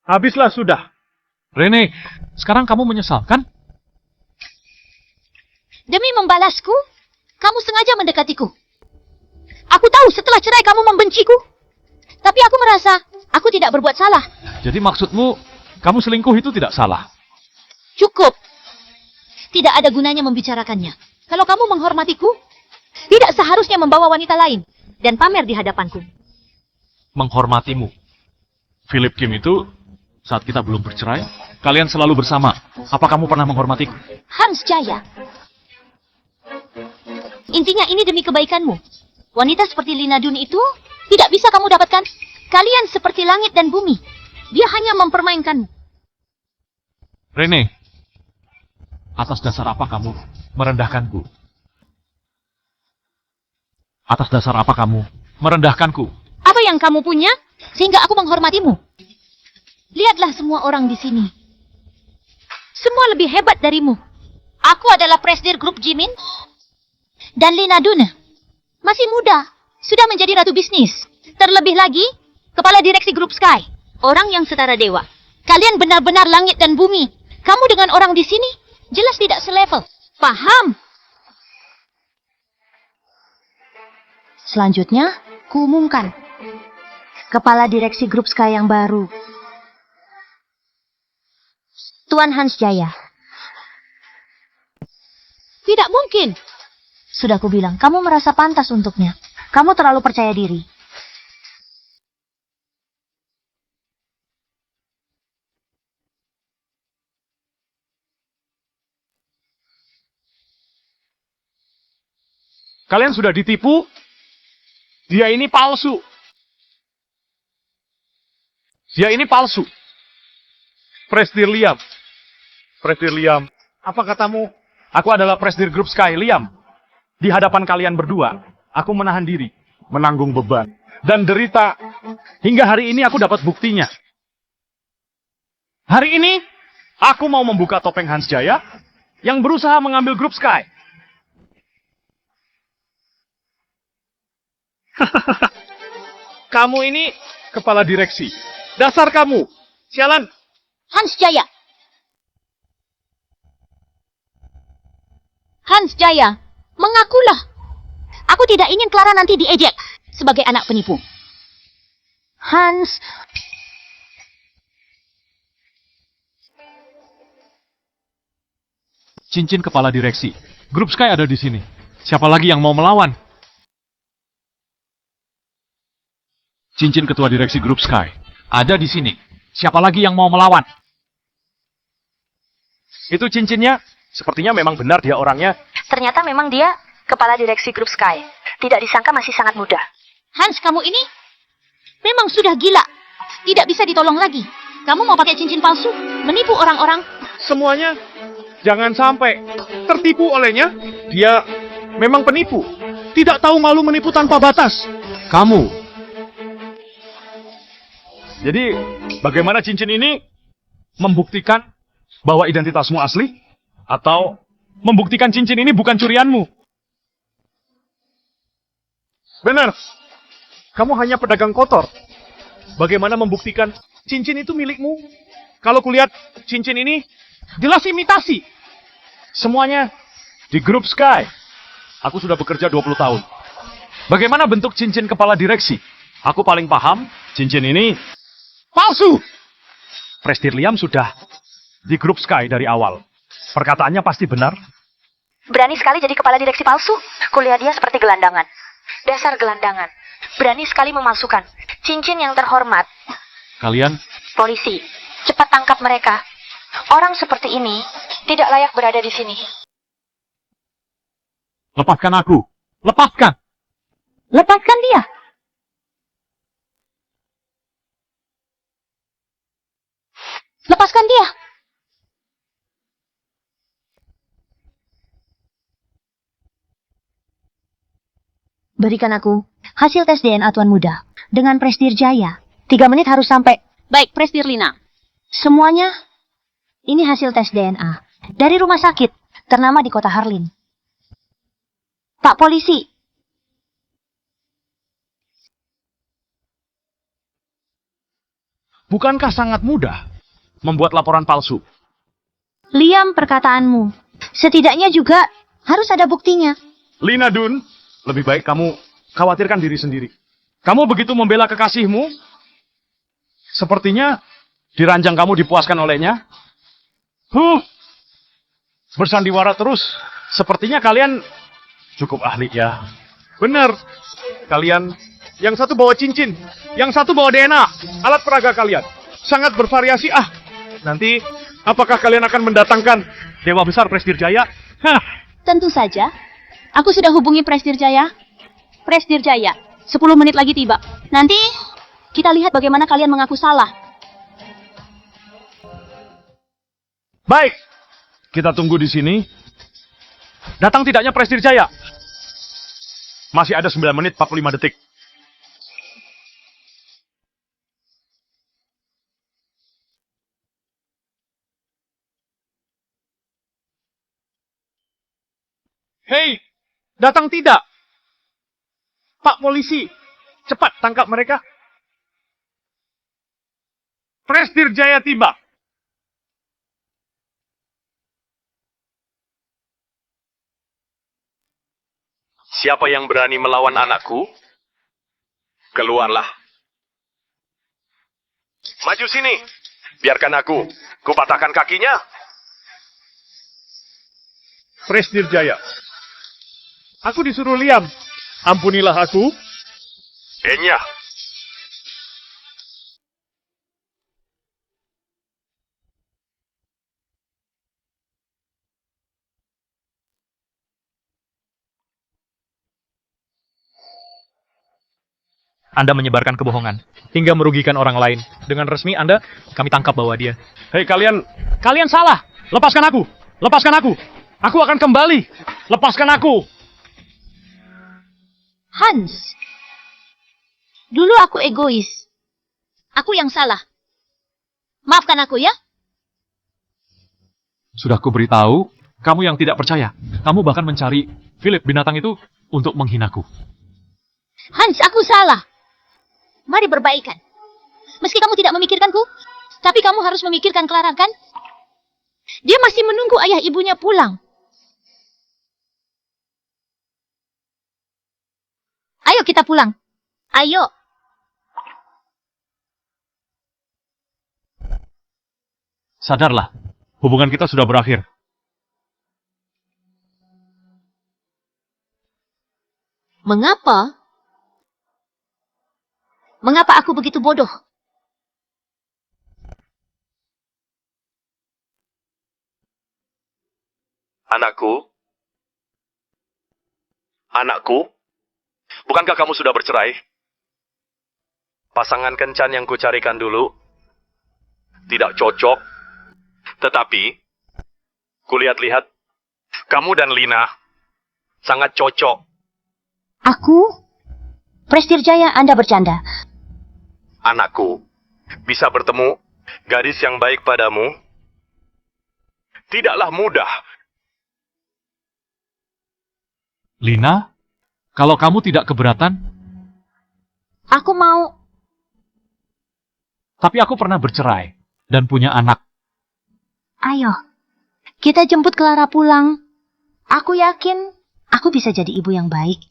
Habislah sudah. Rene, sekarang kamu menyesal, kan? Demi membalasku, kamu sengaja mendekatiku. Aku tahu setelah cerai kamu membenciku. Tapi aku merasa aku tidak berbuat salah. Jadi maksudmu, kamu selingkuh itu tidak salah? Cukup. Tidak ada gunanya membicarakannya. Kalau kamu menghormatiku, tidak seharusnya membawa wanita lain dan pamer di hadapanku. Menghormatimu. Philip Kim itu, saat kita belum bercerai, kalian selalu bersama. Apa kamu pernah menghormatiku? Hans Jaya. Intinya ini demi kebaikanmu. Wanita seperti Lina Dun itu tidak bisa kamu dapatkan. Kalian seperti langit dan bumi. Dia hanya mempermainkanmu. Rene, atas dasar apa kamu merendahkanku? Atas dasar apa kamu merendahkanku? Apa yang kamu punya sehingga aku menghormatimu? Lihatlah semua orang di sini. Semua lebih hebat darimu. Aku adalah presidir grup Jimin. Dan Lina Dun masih muda, sudah menjadi ratu bisnis. Terlebih lagi, kepala direksi grup Sky. Orang yang setara dewa. Kalian benar-benar langit dan bumi. Kamu dengan orang di sini jelas tidak selevel. Paham? Selanjutnya, kuumumkan. Kepala direksi grup Sky yang baru. Tuan Hans Jaya. Tidak mungkin. Sudah kubilang, kamu merasa pantas untuknya. Kamu terlalu percaya diri. Kalian sudah ditipu? Dia ini palsu. Dia ini palsu. Presidir Liam. Presidir Liam, apa katamu? Aku adalah presidir grup Sky, Liam. Di hadapan kalian berdua, aku menahan diri, menanggung beban, dan derita. Hingga hari ini aku dapat buktinya. Hari ini, aku mau membuka topeng Hans Jaya yang berusaha mengambil grup Sky. Kamu ini kepala direksi. Dasar kamu. Sialan. Hans Jaya. Hans Jaya, mengakulah. Aku tidak ingin Clara nanti diejek sebagai anak penipu. Hans, Cincin kepala direksi. Grup Sky ada di sini. Siapa lagi yang mau melawan? Cincin ketua direksi grup Sky ada di sini. Siapa lagi yang mau melawan? Itu cincinnya, sepertinya memang benar dia orangnya. ternyata memang dia kepala direksi grup Sky. Tidak disangka masih sangat muda. Hans, kamu ini memang sudah gila. Tidak bisa ditolong lagi. Kamu mau pakai cincin palsu, menipu orang-orang. Semuanya jangan sampai tertipu olehnya. Dia memang penipu. Tidak tahu malu menipu tanpa batas. Kamu. Jadi, bagaimana cincin ini membuktikan bahwa identitasmu asli? Atau membuktikan cincin ini bukan curianmu? Benar. Kamu hanya pedagang kotor. Bagaimana membuktikan cincin itu milikmu? Kalau kulihat cincin ini jelas imitasi. Semuanya di grup Sky. Aku sudah bekerja 20 tahun. Bagaimana bentuk cincin kepala direksi? Aku paling paham, cincin ini palsu. Presidir Liam sudah di grup Sky dari awal. Perkataannya pasti benar. Berani sekali jadi kepala direksi palsu. Kuliah dia seperti gelandangan. Dasar gelandangan. Berani sekali memalsukan cincin yang terhormat. Kalian Polisi, cepat tangkap mereka. Orang seperti ini tidak layak berada di sini. lepaskan aku. Lepaskan. Lepaskan dia. Berikan aku hasil tes DNA Tuan Muda dengan Presdirjaya. 3 menit harus sampai. Baik, Presdirlina. Semuanya, ini hasil tes DNA dari rumah sakit ternama di kota Harlin. Pak Polisi, Bukankah sangat mudah membuat laporan palsu? Liam perkataanmu. Setidaknya juga harus ada buktinya. Lina Dun, lebih baik kamu khawatirkan diri sendiri. Kamu begitu membela kekasihmu, sepertinya di ranjang kamu dipuaskan olehnya. Bersandiwara terus. Sepertinya kalian cukup ahli ya. Benar. Kalian, yang satu bawa cincin, yang satu bawa DNA, alat peraga kalian. Sangat bervariasi. Nanti, apakah kalian akan mendatangkan Dewa Besar Presdirjaya? Tentu saja. Aku sudah hubungi Presdirjaya. Presdirjaya, 10 menit lagi tiba. Nanti kita lihat bagaimana kalian mengaku salah. Baik, kita tunggu di sini. Datang tidaknya Presdirjaya? Masih ada 9 menit 45 detik. Hei, datang tidak? Pak Polisi, cepat tangkap mereka. Presdirjaya tiba. Siapa yang berani melawan anakku? Keluarlah. Maju sini. Biarkan aku. Kupatahkan kakinya. Presdirjaya. Aku disuruh Liam. Ampunilah aku. Enya. Anda menyebarkan kebohongan hingga merugikan orang lain. Dengan resmi Anda, kami tangkap bahwa dia. Hei kalian. Kalian salah. Lepaskan aku. Lepaskan aku. Aku akan kembali. Lepaskan aku. Hans, dulu aku egois. Aku yang salah. Maafkan aku ya. Sudah kuberitahu, kamu yang tidak percaya. Kamu bahkan mencari Philip binatang itu untuk menghinaku. Hans, aku salah. Mari berbaikan. Meski kamu tidak memikirkanku, tapi kamu harus memikirkan Clara, kan? Dia masih menunggu ayah ibunya pulang. Ayo kita pulang. Ayo. Sadarlah, hubungan kita sudah berakhir. Mengapa? Mengapa aku begitu bodoh? Anakku. Anakku. Bukankah kamu sudah bercerai? Pasangan kencan yang kucarikan dulu tidak cocok. Tetapi kulihat-lihat kamu dan Lina sangat cocok. Aku? Presdirjaya, Anda bercanda. Anakku, bisa bertemu gadis yang baik padamu tidaklah mudah. Lina, kalau kamu tidak keberatan, Aku mau... tapi aku pernah bercerai dan punya anak. Ayo, kita jemput Clara pulang. Aku yakin aku bisa jadi ibu yang baik.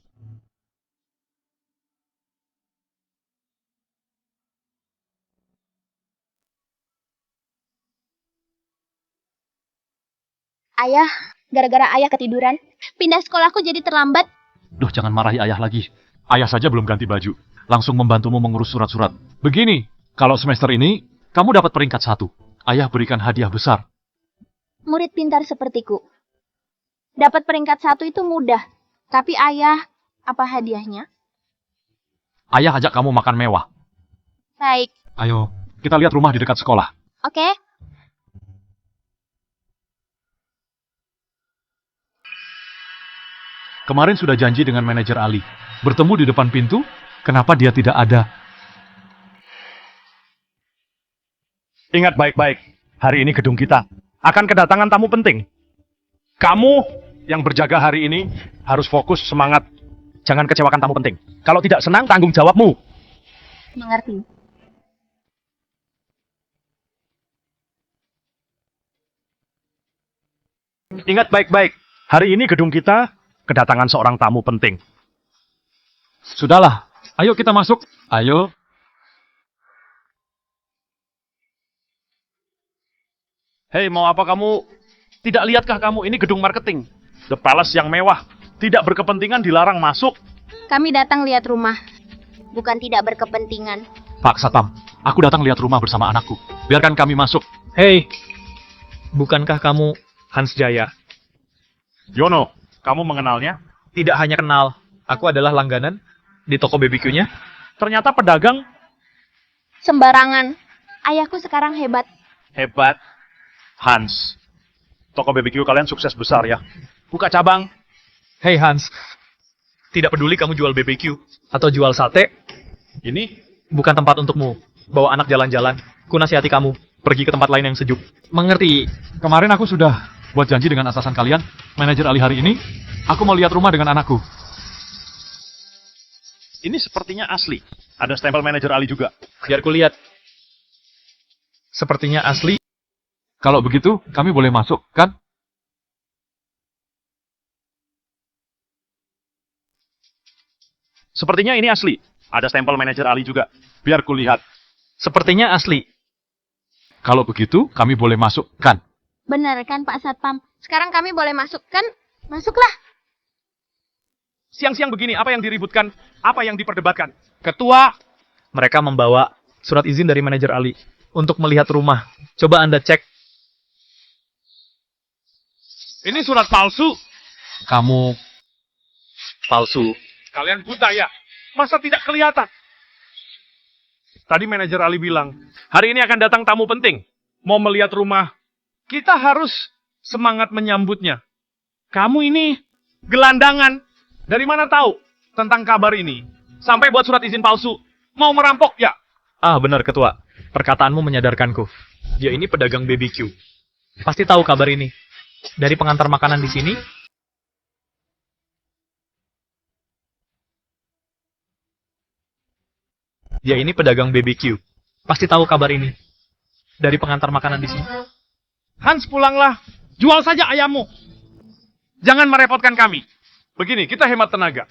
Ayah, gara-gara ayah ketiduran, pindah sekolahku jadi terlambat. Duh, jangan marahi ayah lagi. Ayah saja belum ganti baju. Langsung membantumu mengurus surat-surat. Begini, kalau semester ini, kamu dapat peringkat 1. Ayah berikan hadiah besar. Murid pintar sepertiku. Dapat peringkat 1 itu mudah. Tapi ayah, apa hadiahnya? Ayah ajak kamu makan mewah. Baik, Ayo, kita lihat rumah di dekat sekolah. oke. Kemarin sudah janji dengan manajer Ali. bertemu di depan pintu, kenapa dia tidak ada? Ingat baik-baik, hari ini gedung kita akan kedatangan tamu penting. Kamu yang berjaga hari ini harus fokus, semangat. Jangan kecewakan tamu penting. Kalau tidak senang, tanggung jawabmu. Mengerti. Ingat baik-baik, hari ini gedung kita kedatangan seorang tamu penting. Sudahlah, ayo kita masuk. Ayo. Hei, mau apa kamu? Tidak lihatkah kamu ini gedung marketing? The Palace yang mewah. Tidak berkepentingan dilarang masuk. Kami datang lihat rumah. Bukan tidak berkepentingan. Pak Satpam, aku datang lihat rumah bersama anakku. Biarkan kami masuk. Hei, bukankah kamu Hans Jaya? Yono, kamu mengenalnya? Tidak hanya kenal, aku adalah langganan di toko BBQ-nya. Ternyata pedagang Sembarangan. Ayahku sekarang hebat. hebat. Hans, toko BBQ kalian sukses besar ya. Buka cabang. Hei Hans, tidak peduli kamu jual BBQ atau jual sate, Ini bukan tempat untukmu. Bawa anak jalan-jalan, ku nasihati kamu, pergi ke tempat lain yang sejuk. Mengerti? Kemarin aku sudah buat janji dengan atasan kalian, manajer Ali hari ini, aku mau lihat rumah dengan anakku. ini sepertinya asli. Ada stempel manajer Ali juga. Biar ku lihat. Sepertinya asli. Kalau begitu, kami boleh masuk, kan? Sepertinya ini asli. Ada stempel manajer Ali juga. Biar kulihat. Sepertinya asli. Kalau begitu, kami boleh masuk, kan? Benar kan Pak Satpam? Sekarang kami boleh masuk kan? Masuklah. Siang-siang begini, apa yang diributkan? Apa yang diperdebatkan? Ketua, mereka membawa surat izin dari manajer Ali untuk melihat rumah. Coba Anda cek. Ini surat palsu. Kamu Palsu. Kalian buta ya? Masa tidak kelihatan? Tadi manajer Ali bilang, hari ini akan datang tamu penting. Mau melihat rumah. Kita harus semangat menyambutnya. Kamu ini gelandangan. Dari mana tahu tentang kabar ini? Sampai buat surat izin palsu. Mau merampok ya? Ah, benar Ketua. Perkataanmu menyadarkanku. Dia ini pedagang BBQ. Pasti tahu kabar ini. Dari pengantar makanan di sini, dia ini pedagang BBQ. Pasti tahu kabar ini. Dari pengantar makanan di sini. Hans, pulanglah. Jual saja ayammu. Jangan merepotkan kami. Begini, kita hemat tenaga.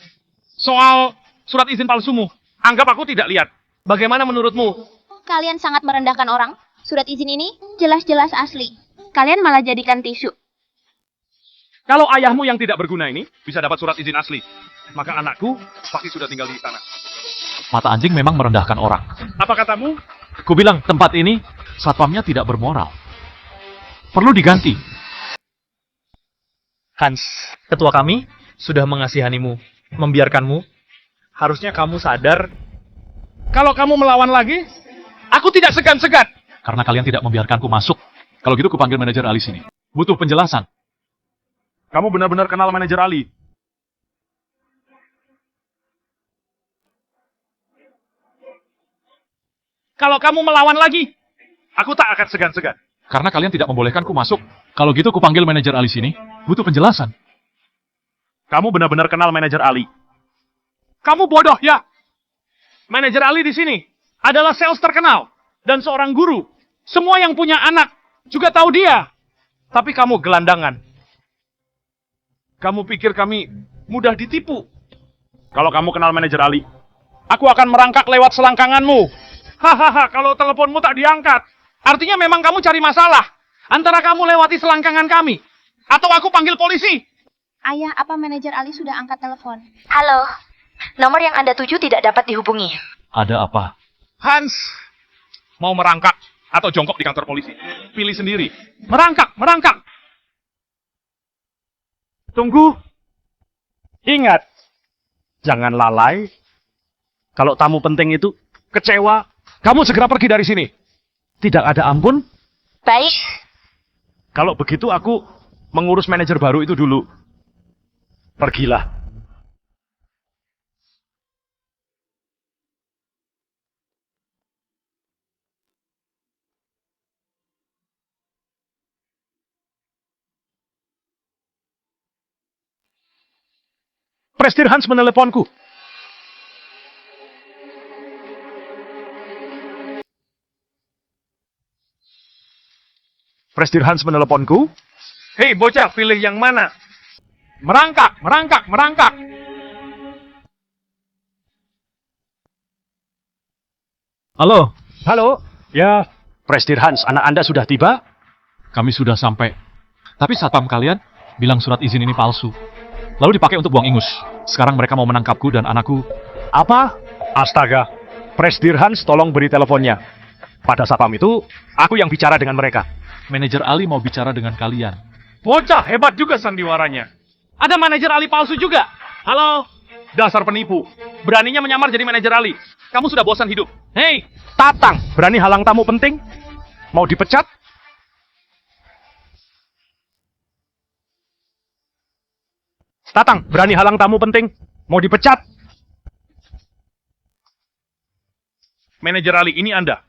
Soal surat izin palsumu, anggap aku tidak lihat. Bagaimana menurutmu? Kalian sangat merendahkan orang. Surat izin ini jelas-jelas asli. Kalian malah jadikan tisu. Kalau ayahmu yang tidak berguna ini bisa dapat surat izin asli, maka anakku pasti sudah tinggal di sana. mata anjing memang merendahkan orang. Apa katamu? Ku bilang tempat ini, satpamnya tidak bermoral. Perlu diganti. Hans, ketua kami sudah mengasihanimu, membiarkanmu. Harusnya kamu sadar. Kalau kamu melawan lagi, aku tidak segan-segan. Karena kalian tidak membiarkanku masuk. Kalau gitu ku panggil manajer Ali sini. Butuh penjelasan. Kamu benar-benar kenal manajer Ali. Kalau kamu melawan lagi, aku tak akan segan-segan. Karena kalian tidak membolehkanku masuk. Kalau gitu ku panggil manajer Ali sini. Butuh penjelasan. Kamu benar-benar kenal manajer Ali. Kamu bodoh ya? Manajer Ali di sini adalah sales terkenal dan seorang guru. Semua yang punya anak juga tahu dia. Tapi kamu gelandangan. Kamu pikir kami mudah ditipu? Kalau kamu kenal manajer Ali, aku akan merangkak lewat selangkanganmu. Hahaha, kalau teleponmu tak diangkat, artinya memang kamu cari masalah. Antara kamu lewati selangkangan kami, atau aku panggil polisi. Ayah, apa manajer Ali sudah angkat telepon? Halo, nomor yang Anda tuju tidak dapat dihubungi. Ada apa? Hans, mau merangkak atau jongkok di kantor polisi? Pilih sendiri. Merangkak, merangkak. Tunggu. Ingat, jangan lalai. Kalau tamu penting itu kecewa, kamu segera pergi dari sini. Tidak ada ampun. Baik. Kalau begitu aku mengurus manajer baru itu dulu. Pergilah. Prestir Hans meneleponku. Prestir Hans meneleponku. Hei bocah, pilih yang mana? Merangkak, merangkak, merangkak. Halo, Halo? Ya, Prestir Hans, anak Anda sudah tiba? kami sudah sampai. Tapi satpam kalian bilang surat izin ini palsu. Lalu dipakai untuk buang ingus. Sekarang mereka mau menangkapku dan anakku. Apa? Astaga. Prestir Hans, tolong beri teleponnya. Pada satpam itu, aku yang bicara dengan mereka. Manajer Ali mau bicara dengan kalian. Bocah, hebat juga sandiwaranya. Ada manajer Ali palsu juga. Halo? Dasar penipu. Beraninya menyamar jadi manajer Ali. Kamu sudah bosan hidup. Hei, Tatang, berani halang tamu penting? Mau dipecat? Tatang, berani halang tamu penting? Mau dipecat? Manajer Ali, ini Anda.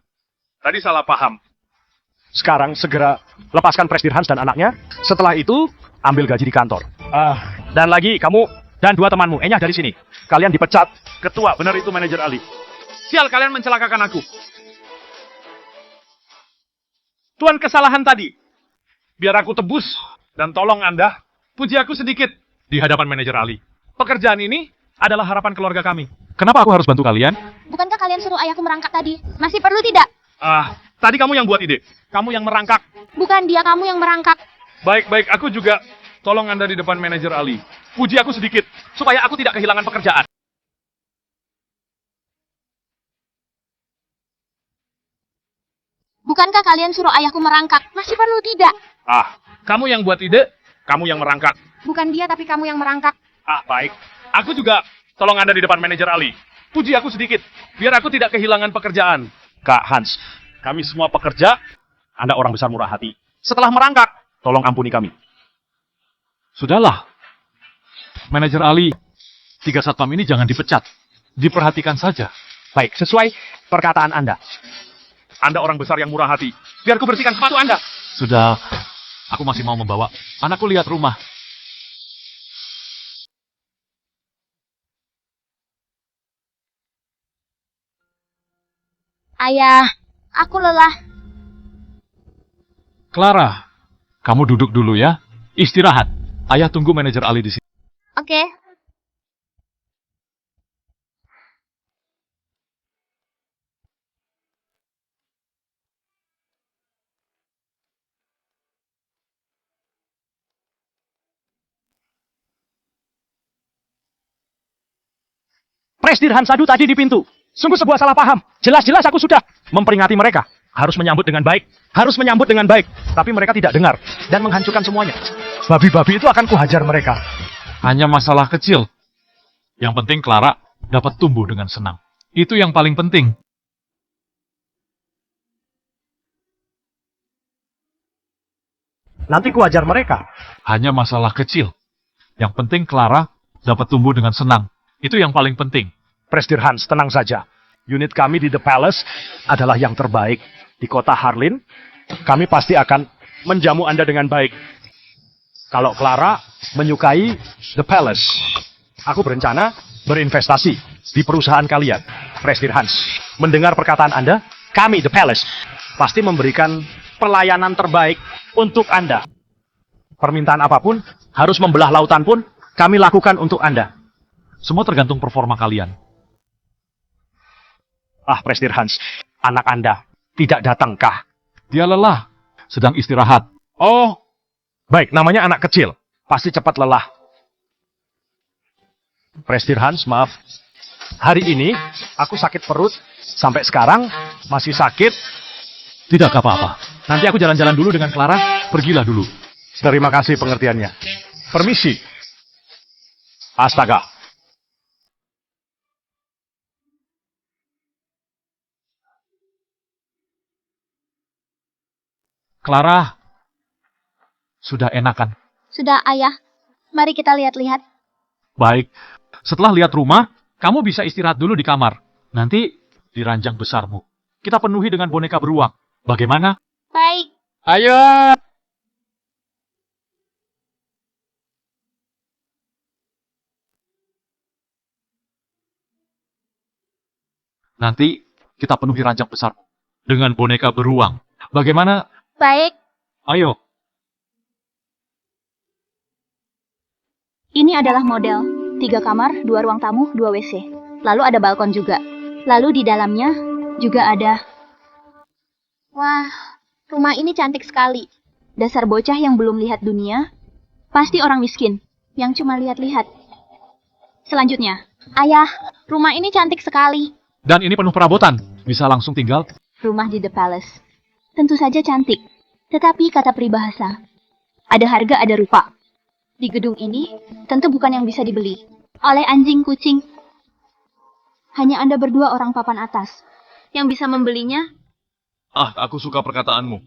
Tadi salah paham. Sekarang segera lepaskan Prestir Hans dan anaknya. Setelah itu, ambil gaji di kantor. Dan lagi, kamu dan dua temanmu, enyah dari sini. Kalian dipecat. Ketua, benar itu manajer Ali. Sial, kalian mencelakakan aku. Tuan kesalahan tadi. Biar aku tebus. Dan tolong Anda, puji aku sedikit di hadapan manajer Ali. Pekerjaan ini adalah harapan keluarga kami. Kenapa aku harus bantu kalian? Bukankah kalian suruh ayahku merangkak tadi? Masih perlu tidak? Tadi kamu yang buat ide. Kamu yang merangkak. Bukan dia kamu yang merangkak. Baik, aku juga. Tolong Anda di depan manajer Ali. Puji aku sedikit, supaya aku tidak kehilangan pekerjaan. Bukankah kalian suruh ayahku merangkak? Masih perlu tidak? Kamu yang buat ide, kamu yang merangkak. Bukan dia tapi kamu yang merangkak. Baik. Aku juga. Tolong Anda di depan manajer Ali. Puji aku sedikit, biar aku tidak kehilangan pekerjaan. Kak Hans, kami semua pekerja, Anda orang besar murah hati. Setelah merangkak, tolong ampuni kami. Sudahlah. Manajer Ali, 3 satpam ini jangan dipecat. Diperhatikan saja. Baik, sesuai perkataan Anda. Anda orang besar yang murah hati. Biar ku bersihkan sepatu Anda. Sudah, aku masih mau membawa anakku lihat rumah. Ayah, aku lelah. Clara, kamu duduk dulu ya. Istirahat. Ayah tunggu manajer Ali di sini. Oke. Prestir Hans Sadu tadi di pintu. Sungguh sebuah salah paham. Jelas-jelas aku sudah memperingati mereka. Harus menyambut dengan baik. Harus menyambut dengan baik. Tapi mereka tidak dengar. Dan menghancurkan semuanya. Babi-babi itu akan kuhajar mereka. Hanya masalah kecil. Yang penting Clara dapat tumbuh dengan senang. Itu yang paling penting. Nanti kuhajar mereka. Hanya masalah kecil. Yang penting Clara dapat tumbuh dengan senang. Itu yang paling penting. Prestir Hans, tenang saja. Unit kami di The Palace adalah yang terbaik. Di kota Harlin, kami pasti akan menjamu Anda dengan baik. Kalau Clara menyukai The Palace, aku berencana berinvestasi di perusahaan kalian. Prestir Hans, mendengar perkataan Anda, kami The Palace pasti memberikan pelayanan terbaik untuk Anda. Permintaan apapun, harus membelah lautan pun, kami lakukan untuk Anda. Semua tergantung performa kalian. Prestir Hans, anak Anda tidak datangkah? Dia lelah. Sedang istirahat. Oh, baik, namanya anak kecil. Pasti cepat lelah. Prestir Hans, maaf. Hari ini, aku sakit perut. Sampai sekarang, masih sakit. Tidak apa-apa. Nanti aku jalan-jalan dulu dengan Clara. Pergilah dulu. Terima kasih pengertiannya. Permisi. Astaga. Clara, sudah enakan? Sudah, ayah. Mari kita lihat-lihat. Baik. Setelah lihat rumah, kamu bisa istirahat dulu di kamar. Nanti di ranjang besarmu. Kita penuhi dengan boneka beruang. Bagaimana? Baik. Ayo! Nanti kita penuhi ranjang besar dengan boneka beruang. Bagaimana? Baik, Ayo. ini adalah model. 3 kamar, 2 ruang tamu, 2 WC. Lalu ada balkon juga. Lalu di dalamnya juga ada... Wah, rumah ini cantik sekali. Dasar bocah yang belum lihat dunia, pasti orang miskin, yang cuma lihat-lihat. Selanjutnya, ayah, rumah ini cantik sekali. Dan ini penuh perabotan. Bisa langsung tinggal. Rumah di The Palace. Tentu saja cantik. Tetapi kata peribahasa, ada harga ada rupa. Di gedung ini, tentu bukan yang bisa dibeli oleh anjing kucing. Hanya Anda berdua orang papan atas yang bisa membelinya. Ah, aku suka perkataanmu.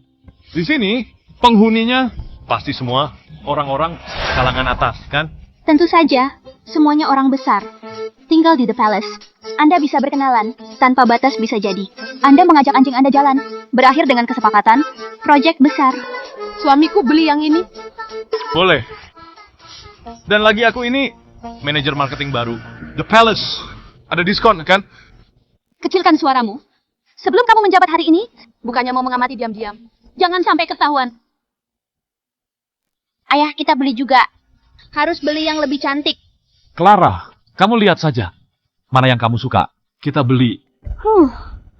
Di sini, penghuninya pasti semua orang-orang kalangan atas, kan? Tentu saja, semuanya orang besar. Tinggal di The Palace. Anda bisa berkenalan, tanpa batas bisa jadi. Anda mengajak anjing Anda jalan, berakhir dengan kesepakatan, proyek besar. Suamiku beli yang ini. Boleh. Dan lagi aku ini manajer marketing baru. The Palace. Ada diskon, kan? Kecilkan suaramu. Sebelum kamu menjabat hari ini, Bukannya mau mengamati diam-diam. Jangan sampai ketahuan. ayah kita beli juga. Harus beli yang lebih cantik. Clara, kamu lihat saja. Mana yang kamu suka? Kita beli.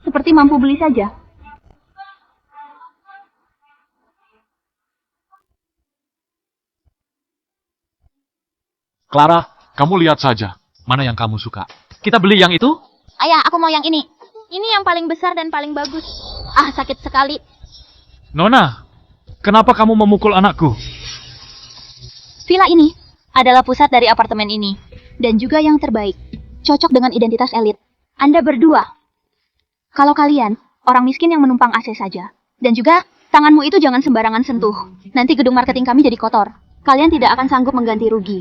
Seperti mampu beli saja. Clara, kamu lihat saja. Mana yang kamu suka? Kita beli yang itu? Ayah, aku mau yang ini. Ini yang paling besar dan paling bagus. Ah, sakit sekali. Nona, kenapa kamu memukul anakku? Villa ini adalah pusat dari apartemen ini. Dan juga yang terbaik. Cocok dengan identitas elit. Anda berdua. Kalau kalian, orang miskin yang menumpang AC saja. Dan juga, tanganmu itu jangan sembarangan sentuh. Nanti gedung marketing kami jadi kotor. Kalian tidak akan sanggup mengganti rugi.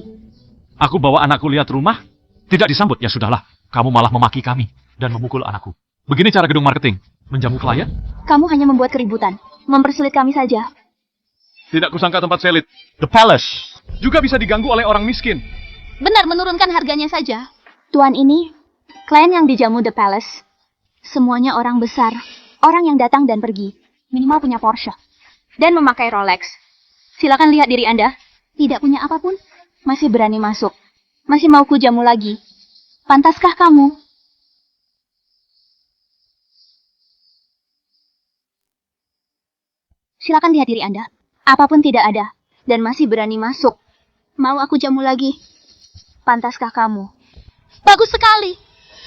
Aku bawa anakku lihat rumah. Tidak disambut, ya sudahlah. Kamu malah memaki kami dan memukul anakku. Begini cara gedung marketing. Menjamu klien? Kamu hanya membuat keributan. Mempersulit kami saja. Tidak kusangka tempat selit. The Palace. Juga bisa diganggu oleh orang miskin. Benar, menurunkan harganya saja. Tuan ini, klien yang dijamu The Palace. Semuanya orang besar. Orang yang datang dan pergi. Minimal punya Porsche. Dan memakai Rolex. Silakan lihat diri Anda. Tidak punya apapun. Masih berani masuk. Masih mau kujamu lagi. Pantaskah kamu? Silakan lihat diri Anda. Apapun tidak ada. Dan masih berani masuk. Mau aku jamu lagi? Pantaskah kamu? Bagus sekali.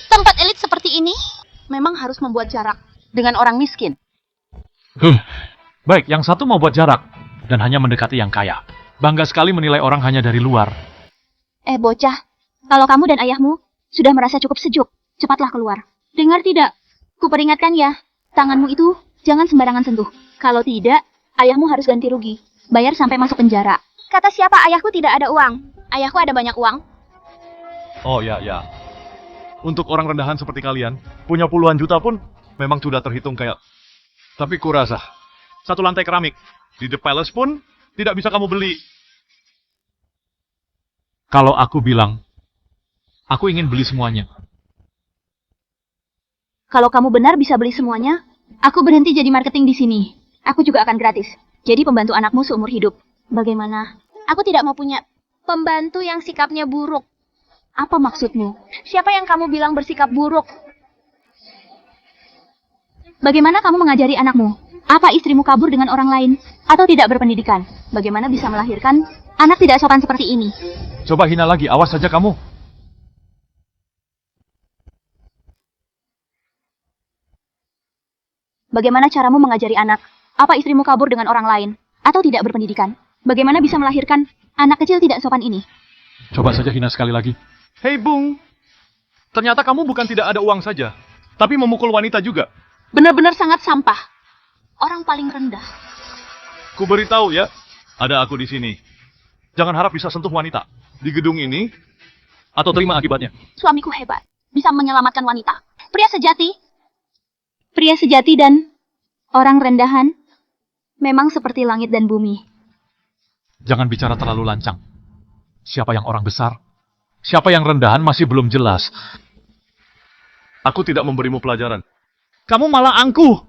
Tempat elit seperti ini memang harus membuat jarak dengan orang miskin. Baik, yang satu mau buat jarak. Dan hanya mendekati yang kaya. Bangga sekali menilai orang hanya dari luar. Bocah. Kalau kamu dan ayahmu sudah merasa cukup sejuk, cepatlah keluar. Dengar tidak? Kuperingatkan ya. Tanganmu itu jangan sembarangan sentuh. Kalau tidak, ayahmu harus ganti rugi. Bayar sampai masuk penjara. Kata siapa ayahku tidak ada uang? Ayahku ada banyak uang. Oh ya, ya. Untuk orang rendahan seperti kalian, punya puluhan juta pun memang sudah terhitung kayak... Tapi kurasa, satu lantai keramik di The Palace pun tidak bisa kamu beli. Kalau aku bilang, aku ingin beli semuanya. Kalau kamu benar bisa beli semuanya, aku berhenti jadi marketing di sini. Aku juga akan gratis. Jadi pembantu anakmu seumur hidup. Bagaimana? Aku tidak mau punya pembantu yang sikapnya buruk. Apa maksudmu? Siapa yang kamu bilang bersikap buruk? Bagaimana kamu mengajari anakmu? Apa istrimu kabur dengan orang lain? Atau tidak berpendidikan? Bagaimana bisa melahirkan anak tidak sopan seperti ini? Coba hina lagi, awas saja kamu. Bagaimana caramu mengajari anak? Apa istrimu kabur dengan orang lain? Atau tidak berpendidikan? Bagaimana bisa melahirkan anak kecil tidak sopan ini? Coba saja hina sekali lagi. Hei Bung, ternyata kamu bukan tidak ada uang saja, tapi memukul wanita juga. Benar-benar sangat sampah. Orang paling rendah. Ku beritahu ya, ada aku di sini. Jangan harap bisa sentuh wanita di gedung ini, atau terima akibatnya. Suamiku hebat. Bisa menyelamatkan wanita. Pria sejati. Pria sejati dan orang rendahan memang seperti langit dan bumi. Jangan bicara terlalu lancang. Siapa yang orang besar? Siapa yang rendahan masih belum jelas. Aku tidak memberimu pelajaran. Kamu malah angkuh.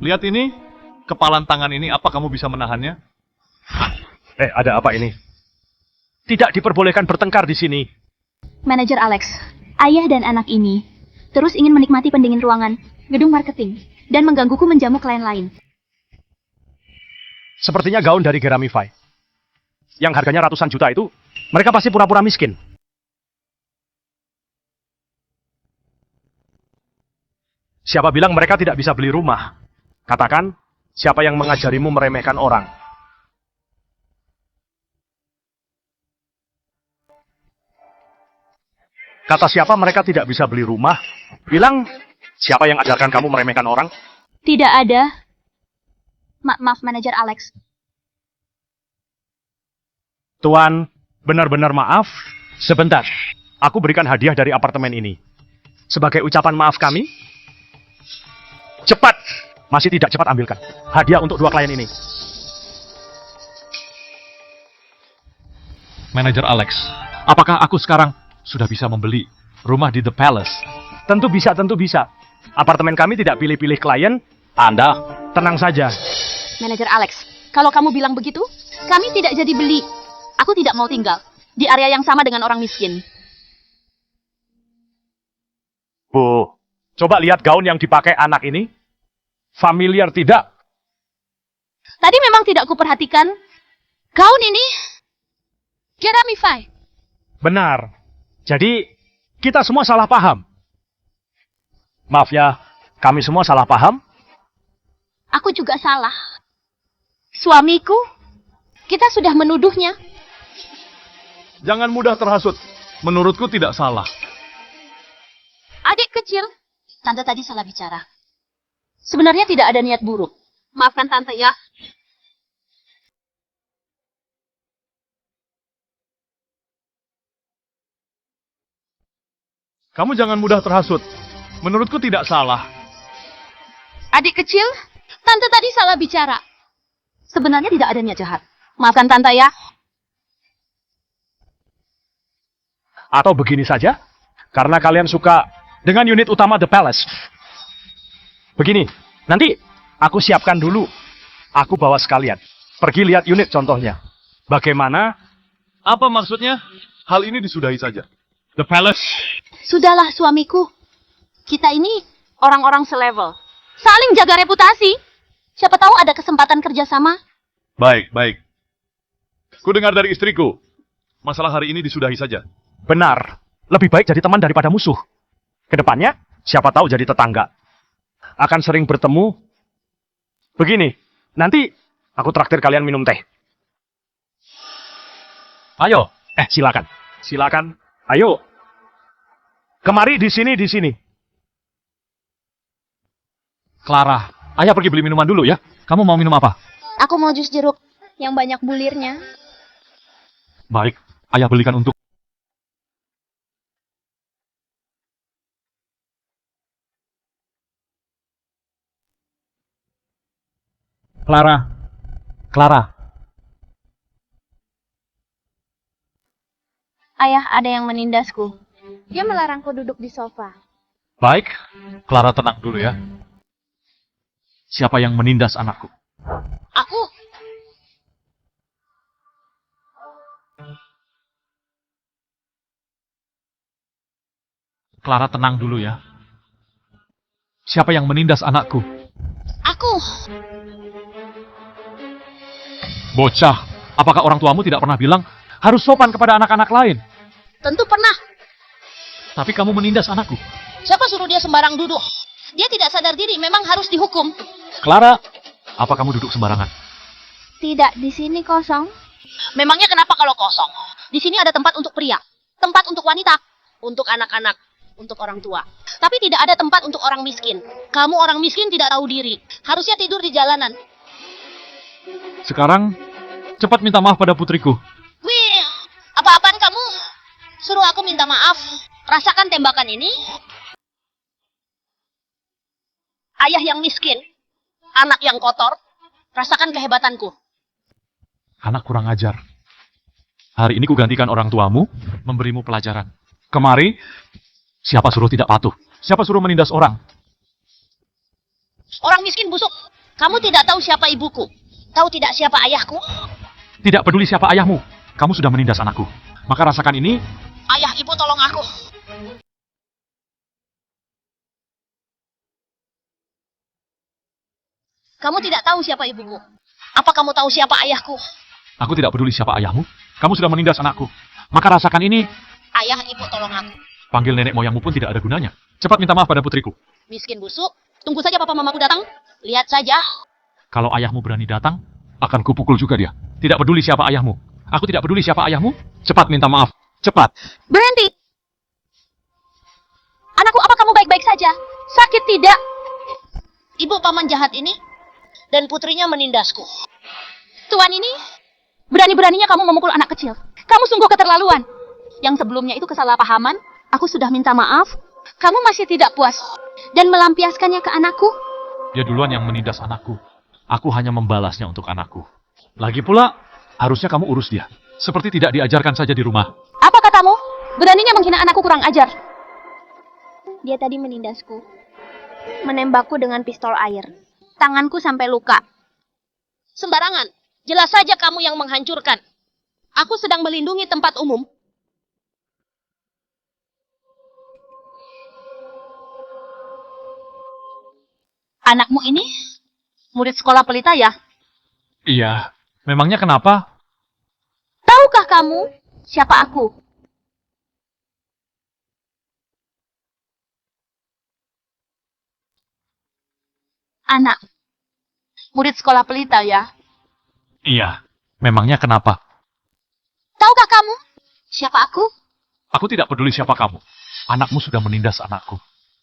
Lihat ini, kepalan tangan ini, apa kamu bisa menahannya? Ada apa ini? Tidak diperbolehkan bertengkar di sini. Manajer Alex, ayah dan anak ini terus ingin menikmati pendingin ruangan, gedung marketing, dan menggangguku menjamu klien lain. Sepertinya gaun dari Geramify. Yang harganya ratusan juta itu, mereka pasti pura-pura miskin. Siapa bilang mereka tidak bisa beli rumah? Katakan, siapa yang mengajarimu meremehkan orang? Kata siapa mereka tidak bisa beli rumah? Bilang, siapa yang ajarkan kamu meremehkan orang? Tidak ada. Maaf, Manajer Alex. Tuan, benar-benar maaf. Sebentar, aku berikan hadiah dari apartemen ini. Sebagai ucapan maaf kami, cepat, masih tidak cepat ambilkan. Hadiah untuk 2 klien ini. Manajer Alex, apakah aku sekarang sudah bisa membeli rumah di The Palace? Tentu bisa, tentu bisa. Apartemen kami tidak pilih-pilih klien. Anda, tenang saja. Manajer Alex, kalau kamu bilang begitu, kami tidak jadi beli. Aku tidak mau tinggal di area yang sama dengan orang miskin. Bu, coba lihat gaun yang dipakai anak ini. Familiar tidak? Tadi memang tidak kuperhatikan. Gaun ini Geramify. Benar. Jadi, kita semua salah paham. Maaf ya, kami semua salah paham. Aku juga salah. Suamiku, kita sudah menuduhnya. Jangan mudah terhasut. Menurutku tidak salah. Adik kecil, Tante tadi salah bicara. sebenarnya tidak ada niat buruk. Maafkan Tante ya. Kamu jangan mudah terhasut. Menurutku tidak salah. Adik kecil, Tante tadi salah bicara. Sebenarnya tidak ada niat jahat. Maafkan Tante ya. Atau begini saja, karena kalian suka dengan unit utama The Palace. Begini, nanti aku siapkan dulu. Aku bawa sekalian. Pergi lihat unit contohnya. Bagaimana? Apa maksudnya? Hal ini disudahi saja. The Palace. Sudahlah suamiku. Kita ini orang-orang selevel. Saling jaga reputasi. Siapa tahu ada kesempatan kerjasama. Baik, baik. Ku dengar dari istriku. Masalah hari ini disudahi saja. Benar. Lebih baik jadi teman daripada musuh. Kedepannya, siapa tahu jadi tetangga. Akan sering bertemu. Begini, nanti aku traktir kalian minum teh. Ayo, Silakan. Silakan. Ayo. Kemari di sini, di sini. Clara, ayah pergi beli minuman dulu ya. Kamu mau minum apa? Aku mau jus jeruk yang banyak bulirnya. Baik, ayah belikan untuk... Clara. Clara. Ayah, ada yang menindasku. Dia melarangku duduk di sofa. Baik, Clara tenang dulu ya. Siapa yang menindas anakku? Aku. Clara tenang dulu ya. Siapa yang menindas anakku? Aku. Bocah, apakah orang tuamu tidak pernah bilang harus sopan kepada anak-anak lain? Tentu pernah. Tapi kamu menindas anakku. Siapa suruh dia sembarang duduk? Dia tidak sadar diri, memang harus dihukum. Clara, apa kamu duduk sembarangan? Tidak, di sini kosong. Memangnya kenapa kalau kosong? Di sini ada tempat untuk pria, tempat untuk wanita, untuk anak-anak, untuk orang tua. Tapi tidak ada tempat untuk orang miskin. Kamu orang miskin tidak tahu diri. Harusnya tidur di jalanan. Sekarang, cepat minta maaf pada putriku. Wih, apa-apaan kamu? Suruh aku minta maaf. Rasakan tembakan ini. Ayah yang miskin, anak yang kotor. Rasakan kehebatanku. Anak kurang ajar. Hari ini kugantikan orang tuamu, memberimu pelajaran. Kemari, siapa suruh tidak patuh? Siapa suruh menindas orang? Orang miskin busuk. Kamu tidak tahu siapa ibuku. Tahu tidak siapa ayahku? Tidak peduli siapa ayahmu. Kamu sudah menindas anakku. Maka rasakan ini. Ayah, ibu tolong aku. Kamu tidak tahu siapa ibuku. Apa kamu tahu siapa ayahku? Aku tidak peduli siapa ayahmu. Kamu sudah menindas anakku. Maka rasakan ini. Ayah, ibu tolong aku. Panggil nenek moyangmu pun tidak ada gunanya. Cepat minta maaf pada putriku. Miskin busuk. Tunggu saja papa mamaku datang. Lihat saja. Kalau ayahmu berani datang, akan kupukul juga dia. Tidak peduli siapa ayahmu. Aku tidak peduli siapa ayahmu. Cepat minta maaf. Cepat. Berhenti! Anakku, apa kamu baik-baik saja? Sakit tidak? Ibu paman jahat ini dan putrinya menindasku. Tuan ini, berani-beraninya kamu memukul anak kecil. Kamu sungguh keterlaluan. Yang sebelumnya itu kesalahpahaman, aku sudah minta maaf. Kamu masih tidak puas dan melampiaskannya ke anakku. Dia duluan yang menindas anakku. Aku hanya membalasnya untuk anakku. Lagi pula, harusnya kamu urus dia. Seperti tidak diajarkan saja di rumah. Apa katamu? Beraninya menghina anakku, kurang ajar. Dia tadi menindasku. Menembakku dengan pistol air. Tanganku sampai luka. Sembarangan. Jelas saja kamu yang menghancurkan. Aku sedang melindungi tempat umum. Anakmu ini murid sekolah pelita ya? Iya. Memangnya kenapa? Tahukah kamu siapa aku? Anak. Murid sekolah pelita ya? Iya. Memangnya kenapa? Tahukah kamu siapa aku? Aku tidak peduli siapa kamu. Anakmu sudah menindas anakku.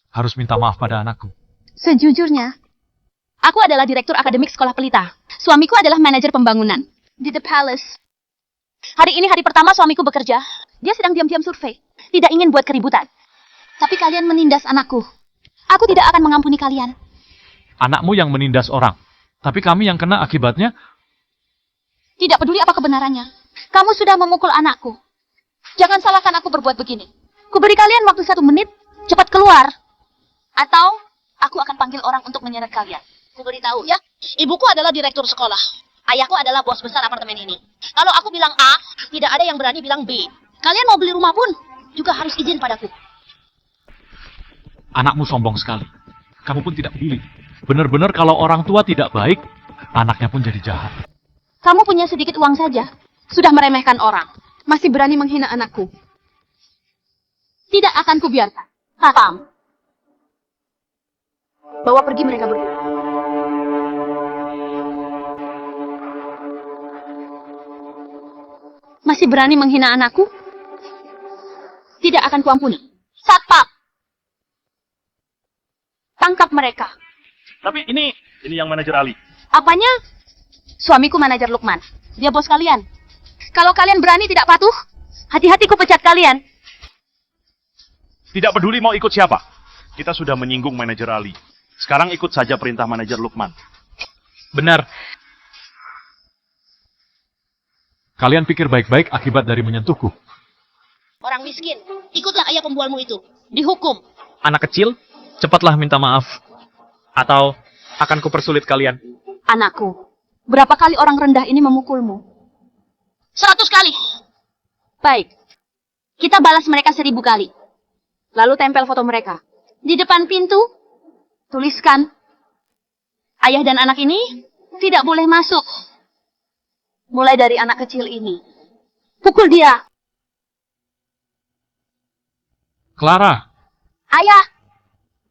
Harus minta maaf pada anakku. Sejujurnya, aku adalah direktur akademik sekolah pelita. Suamiku adalah manajer pembangunan di The Palace. Hari ini hari pertama suamiku bekerja. Dia sedang diam-diam survei. Tidak ingin buat keributan. Tapi kalian menindas anakku. Aku tidak akan mengampuni kalian. Anakmu yang menindas orang. Tapi kami yang kena akibatnya. Tidak peduli apa kebenarannya. Kamu sudah memukul anakku. Jangan salahkan aku berbuat begini. Kuberi kalian waktu 1 menit. Cepat keluar. Atau aku akan panggil orang untuk menyeret kalian. Aku beritahu ya, ibuku adalah direktur sekolah. Ayahku adalah bos besar apartemen ini. Kalau aku bilang A, tidak ada yang berani bilang B. Kalian mau beli rumah pun juga harus izin padaku. Anakmu sombong sekali. Kamu pun tidak peduli. Benar-benar kalau orang tua tidak baik, anaknya pun jadi jahat. Kamu punya sedikit uang saja. Sudah meremehkan orang. Masih berani menghina anakku. Tidak akan kubiarkan. Paham? Bawa pergi mereka berdua. Masih berani menghina anakku? Tidak akan kuampuni. Satpam! Tangkap mereka. Tapi ini yang manajer Ali. Apanya? Suamiku manajer Lukman. Dia bos kalian. Kalau kalian berani tidak patuh, hati-hati ku pecat kalian. Tidak peduli mau ikut siapa. Kita sudah menyinggung manajer Ali. Sekarang ikut saja perintah manajer Lukman. Benar. Kalian pikir baik-baik akibat dari menyentuhku. Orang miskin, ikutlah ayah pembualmu itu. Dihukum. Anak kecil, cepatlah minta maaf. Atau akan kupersulit kalian. Anakku, berapa kali orang rendah ini memukulmu? 100 kali. Baik, kita balas mereka 1000 kali. Lalu tempel foto mereka. Di depan pintu, tuliskan, ayah dan anak ini tidak boleh masuk. Mulai dari anak kecil ini. Pukul dia. Clara, Ayah,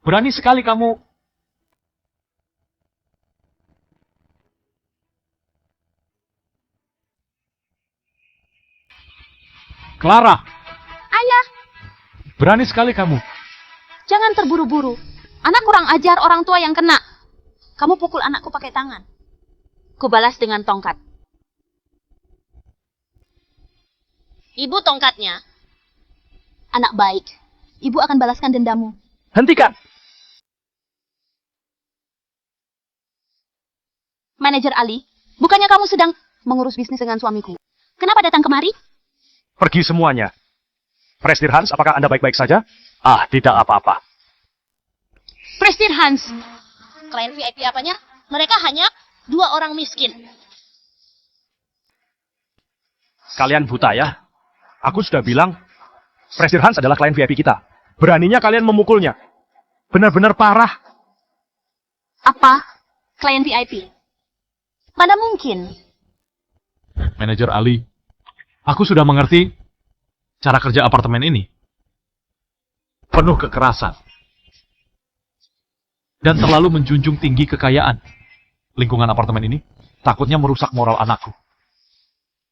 berani sekali kamu. Clara, ayah, berani sekali kamu. jangan terburu-buru. Anak kurang ajar, orang tua yang kena. Kamu pukul anakku pakai tangan. Kubalas dengan tongkat. Ibu tongkatnya. Anak baik. Ibu akan balaskan dendamu. Hentikan! Manajer Ali, bukannya kamu sedang mengurus bisnis dengan suamiku? Kenapa datang kemari? Pergi semuanya. Presdir Hans, apakah Anda baik-baik saja? Ah, tidak apa-apa. Prestige Hans. Klien VIP apanya? Mereka hanya 2 orang miskin. Kalian buta ya? Aku sudah bilang, Prestige Hans adalah klien VIP kita. Beraninya kalian memukulnya. Benar-benar parah. Apa? Klien VIP? Mana mungkin? Manajer Ali, aku sudah mengerti cara kerja apartemen ini. Penuh kekerasan. Dan terlalu menjunjung tinggi kekayaan. Lingkungan apartemen ini takutnya merusak moral anakku.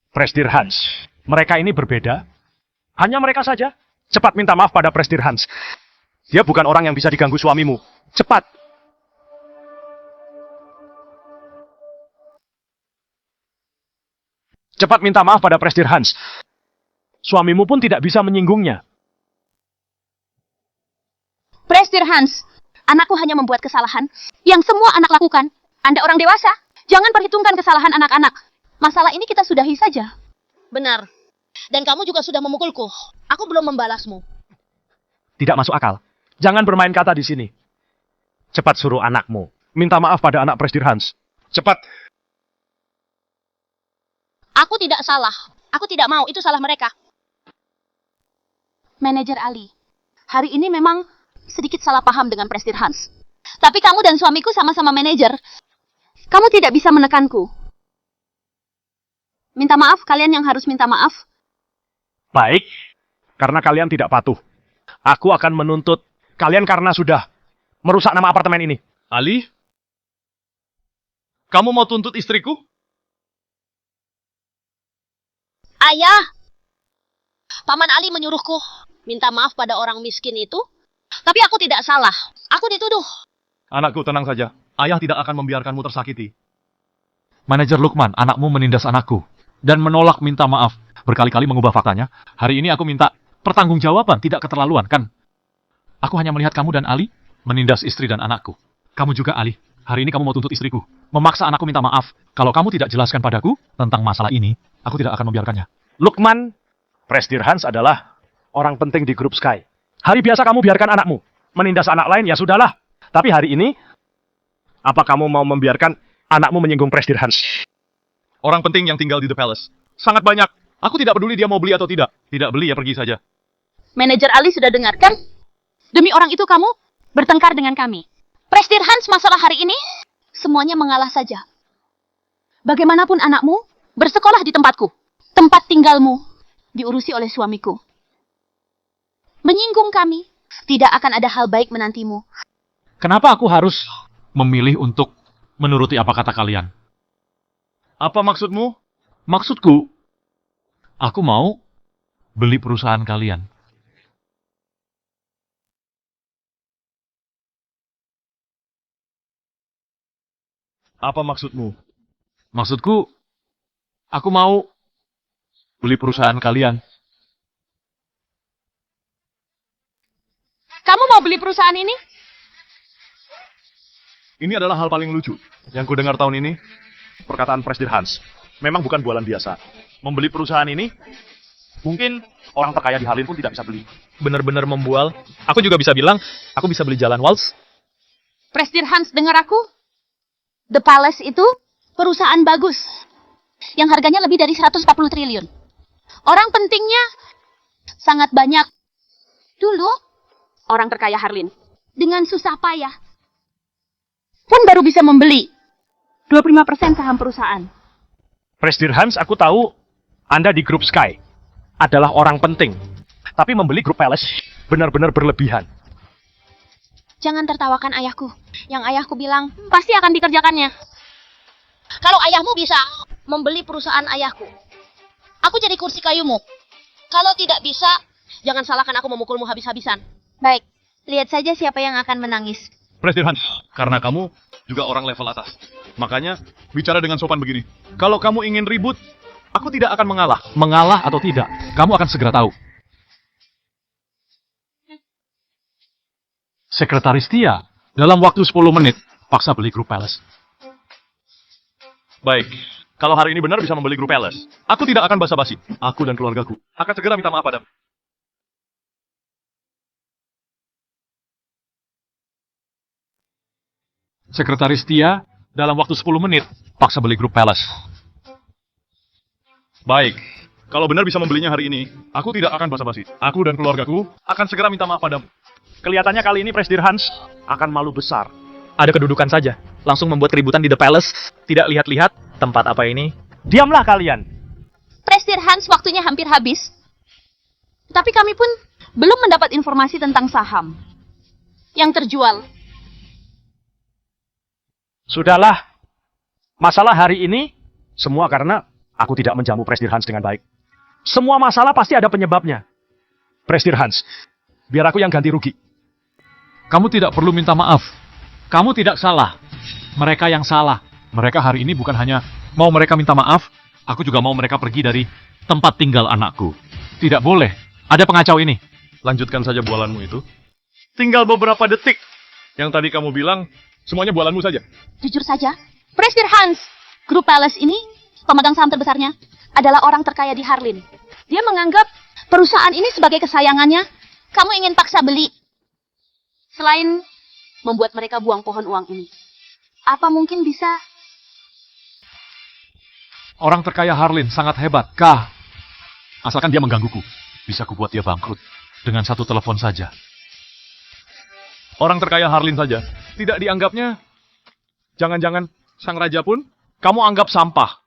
Prestige Hans, mereka ini berbeda. Hanya mereka saja. Cepat minta maaf pada Prestige Hans. Dia bukan orang yang bisa diganggu suamimu. Cepat. Cepat minta maaf pada Prestige Hans. Suamimu pun tidak bisa menyinggungnya. Prestige Hans, anakku hanya membuat kesalahan yang semua anak lakukan. Anda orang dewasa, jangan perhitungkan kesalahan anak-anak. Masalah ini kita sudahi saja. Benar. Dan kamu juga sudah memukulku. Aku belum membalasmu. Tidak masuk akal. Jangan bermain kata di sini. Cepat suruh anakmu minta maaf pada anak Prestige Hans. Cepat. Aku tidak salah. Aku tidak mau. Itu salah mereka. Manajer Ali, hari ini memang sedikit salah paham dengan Prestige Hans. Tapi kamu dan suamiku sama-sama manajer. Kamu tidak bisa menekanku. Minta maaf, kalian yang harus minta maaf. Baik, karena kalian tidak patuh. Aku akan menuntut kalian karena sudah merusak nama apartemen ini. Ali? Kamu mau tuntut istriku? Ayah, Paman Ali menyuruhku minta maaf pada orang miskin itu. Tapi aku tidak salah. Aku dituduh. Anakku, tenang saja. Ayah tidak akan membiarkanmu tersakiti. Manajer Lukman, anakmu menindas anakku. Dan menolak minta maaf. Berkali-kali mengubah faktanya. Hari ini aku minta pertanggungjawaban, tidak keterlaluan, kan? Aku hanya melihat kamu dan Ali menindas istri dan anakku. Kamu juga, Ali. Hari ini kamu mau tuntut istriku. Memaksa anakku minta maaf. Kalau kamu tidak jelaskan padaku tentang masalah ini, aku tidak akan membiarkannya. Lukman, Prestige Hans adalah orang penting di grup Sky. Hari biasa kamu biarkan anakmu menindas anak lain, ya sudahlah. Tapi hari ini, apa kamu mau membiarkan anakmu menyinggung Prestige Hans? Orang penting yang tinggal di The Palace. Sangat banyak. Aku tidak peduli dia mau beli atau tidak. Tidak beli ya pergi saja. Manajer Ali sudah dengarkan? Demi orang itu kamu bertengkar dengan kami. Prestige Hans masalah hari ini, semuanya mengalah saja. Bagaimanapun anakmu bersekolah di tempatku. Tempat tinggalmu diurusi oleh suamiku. Menyinggung kami, tidak akan ada hal baik menantimu. Kenapa aku harus memilih untuk menuruti apa kata kalian? Apa maksudmu? Maksudku, aku mau beli perusahaan kalian. Apa maksudmu? Maksudku, aku mau beli perusahaan kalian. Kamu mau beli perusahaan ini? Ini adalah hal paling lucu yang ku dengar tahun ini. Perkataan Prestige Hans memang bukan bualan biasa. Membeli perusahaan ini, mungkin orang terkaya di Harlem pun tidak bisa beli. Benar-benar membual. Aku juga bisa bilang, aku bisa beli jalan Waltz. Prestige Hans, dengar aku. The Palace itu perusahaan bagus. Yang harganya lebih dari 140 triliun. Orang pentingnya sangat banyak. Dulu, orang terkaya Harlem dengan susah payah pun baru bisa membeli 25% saham perusahaan. Prestige Hans, aku tahu Anda di grup Sky adalah orang penting. Tapi membeli grup Palace benar-benar berlebihan. Jangan tertawakan ayahku. Yang ayahku bilang, pasti akan dikerjakannya. Kalau ayahmu bisa membeli perusahaan ayahku, aku jadi kursi kayumu. Kalau tidak bisa, jangan salahkan aku memukulmu habis-habisan. Baik, lihat saja siapa yang akan menangis. Prestige Hans, karena kamu juga orang level atas. Makanya, bicara dengan sopan begini. Kalau kamu ingin ribut, aku tidak akan mengalah. Mengalah atau tidak, kamu akan segera tahu. Sekretaris Tia, dalam waktu 10 menit, paksa beli grup Palace. Baik, kalau hari ini benar bisa membeli grup Palace, aku tidak akan basa-basi. Aku dan keluargaku akan segera minta maaf padamu. Sekretaris Tia, dalam waktu 10 menit, paksa beli grup Palace. Baik. Kalau benar bisa membelinya hari ini, aku tidak akan basa-basi. Aku dan keluargaku akan segera minta maaf padamu. Kelihatannya kali ini Presdir Hans akan malu besar. Ada kedudukan saja. Langsung membuat keributan di The Palace. Tidak lihat-lihat tempat apa ini. Diamlah kalian. Presdir Hans waktunya hampir habis. Tapi kami pun belum mendapat informasi tentang saham yang terjual. Sudahlah. Masalah hari ini semua karena aku tidak menjamu Presdir Hans dengan baik. Semua masalah pasti ada penyebabnya. Presdir Hans, biar aku yang ganti rugi. Kamu tidak perlu minta maaf. Kamu tidak salah. Mereka yang salah. Mereka hari ini bukan hanya mau mereka minta maaf, aku juga mau mereka pergi dari tempat tinggal anakku. Tidak boleh. Ada pengacau ini. Lanjutkan saja bualanmu itu. Tinggal beberapa detik. Yang tadi kamu bilang, semuanya bualanmu saja. Jujur saja, Presdir Hans, grup Palace ini, pemegang saham terbesarnya, adalah orang terkaya di Harlin. Dia menganggap perusahaan ini sebagai kesayangannya. Kamu ingin paksa beli. Selain membuat mereka buang pohon uang ini. Apa mungkin bisa? Orang terkaya Harlin sangat hebat. Kah? Asalkan dia menggangguku. Bisa kubuat dia bangkrut. Dengan satu telepon saja. Orang terkaya Harlin saja. Tidak dianggapnya. Jangan-jangan sang raja pun kamu anggap sampah.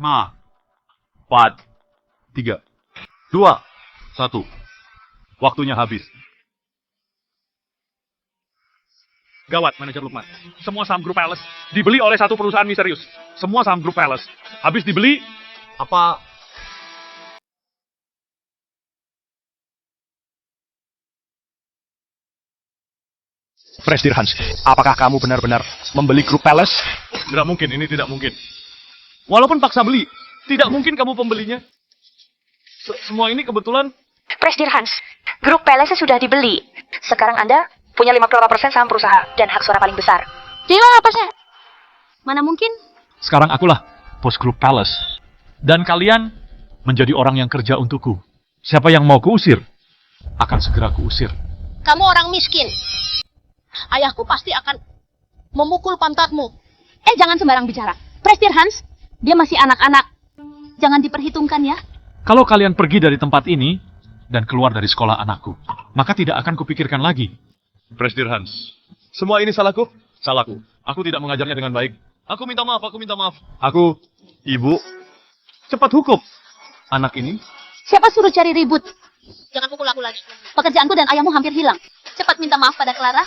5, 4, 3, 2, 1. Waktunya habis. Gawat, manajer Lukman. Semua saham grup Palace dibeli oleh satu perusahaan misterius. Semua saham grup Palace habis dibeli. Apa? Presdir Hans, apakah kamu benar-benar membeli grup Palace? Tidak mungkin, ini tidak mungkin. Walaupun paksa beli, tidak mungkin kamu pembelinya. Semua ini kebetulan. Presdir Hans, grup Palace sudah dibeli. Sekarang Anda punya 50% saham perusahaan dan hak suara paling besar. Dewa apa sih? Mana mungkin? Sekarang akulah bos grup Palace. Dan kalian menjadi orang yang kerja untukku. Siapa yang mau kuusir, akan segera kuusir. Kamu orang miskin. Ayahku pasti akan memukul pantatmu. Jangan sembarang bicara. Presdir Hans, dia masih anak-anak. Jangan diperhitungkan ya. Kalau kalian pergi dari tempat ini dan keluar dari sekolah anakku, maka tidak akan kupikirkan lagi. Presdir Hans, semua ini salahku? Salahku. Aku tidak mengajarnya dengan baik. Aku minta maaf, aku minta maaf. Aku, ibu, cepat hukum anak ini. Siapa suruh cari ribut? Jangan pukul aku lagi. Pekerjaanku dan ayahmu hampir hilang. Cepat minta maaf pada Clara.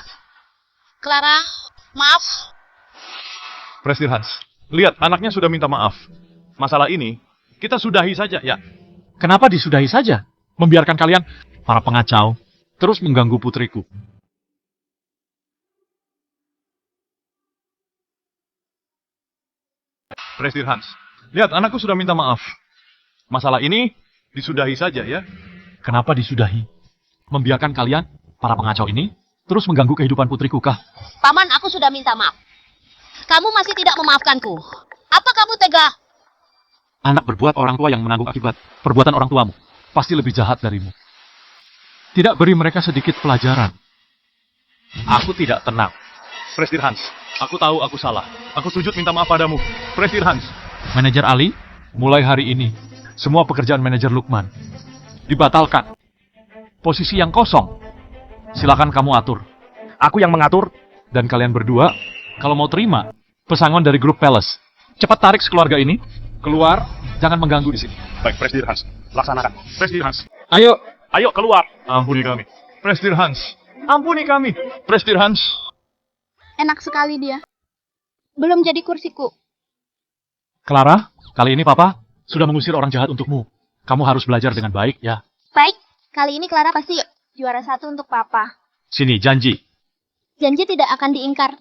Clara, maaf. Presdir Hans, lihat anaknya sudah minta maaf. Masalah ini kita sudahi saja ya. Kenapa disudahi saja? Membiarkan kalian, para pengacau, terus mengganggu putriku. Presdir Hans, lihat anakku sudah minta maaf. Masalah ini disudahi saja ya. Kenapa disudahi? Membiarkan kalian, para pengacau ini, terus mengganggu kehidupan putriku kah? Paman, aku sudah minta maaf. Kamu masih tidak memaafkanku. Apa kamu tega? Anak berbuat, orang tua yang menanggung akibat perbuatan orang tuamu. Pasti lebih jahat darimu. Tidak beri mereka sedikit pelajaran. Aku tidak tenang. Presdir Hans, aku tahu aku salah. Aku sujud minta maaf padamu. Presdir Hans. Manajer Ali, mulai hari ini, semua pekerjaan manajer Lukman dibatalkan. Posisi yang kosong, silakan kamu atur. Aku yang mengatur. Dan kalian berdua, kalau mau terima pesangon dari grup Palace, cepat tarik sekeluarga ini keluar, jangan mengganggu di sini. Baik, Presdir Hans. Laksanakan. Presdir Hans. Ayo. Ayo keluar. Ampuni kami. Presdir Hans. Ampuni kami. Presdir Hans. Enak sekali dia. Belum jadi kursiku. Clara, kali ini Papa sudah mengusir orang jahat untukmu. Kamu harus belajar dengan baik ya. Baik, kali ini Clara pasti juara 1 untuk Papa. Sini, janji. Janji tidak akan diingkar.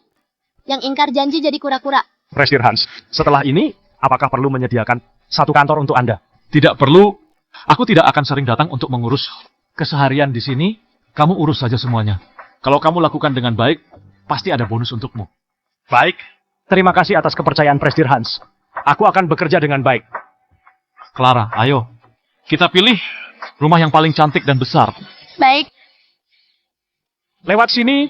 Yang ingkar janji jadi kura-kura. Presdir Hans, setelah ini, apakah perlu menyediakan satu kantor untuk Anda? Tidak perlu. Aku tidak akan sering datang untuk mengurus keseharian di sini. Kamu urus saja semuanya. Kalau kamu lakukan dengan baik, pasti ada bonus untukmu. Baik. Terima kasih atas kepercayaan Presdir Hans. Aku akan bekerja dengan baik. Clara, ayo. Kita pilih rumah yang paling cantik dan besar. Baik. Lewat sini,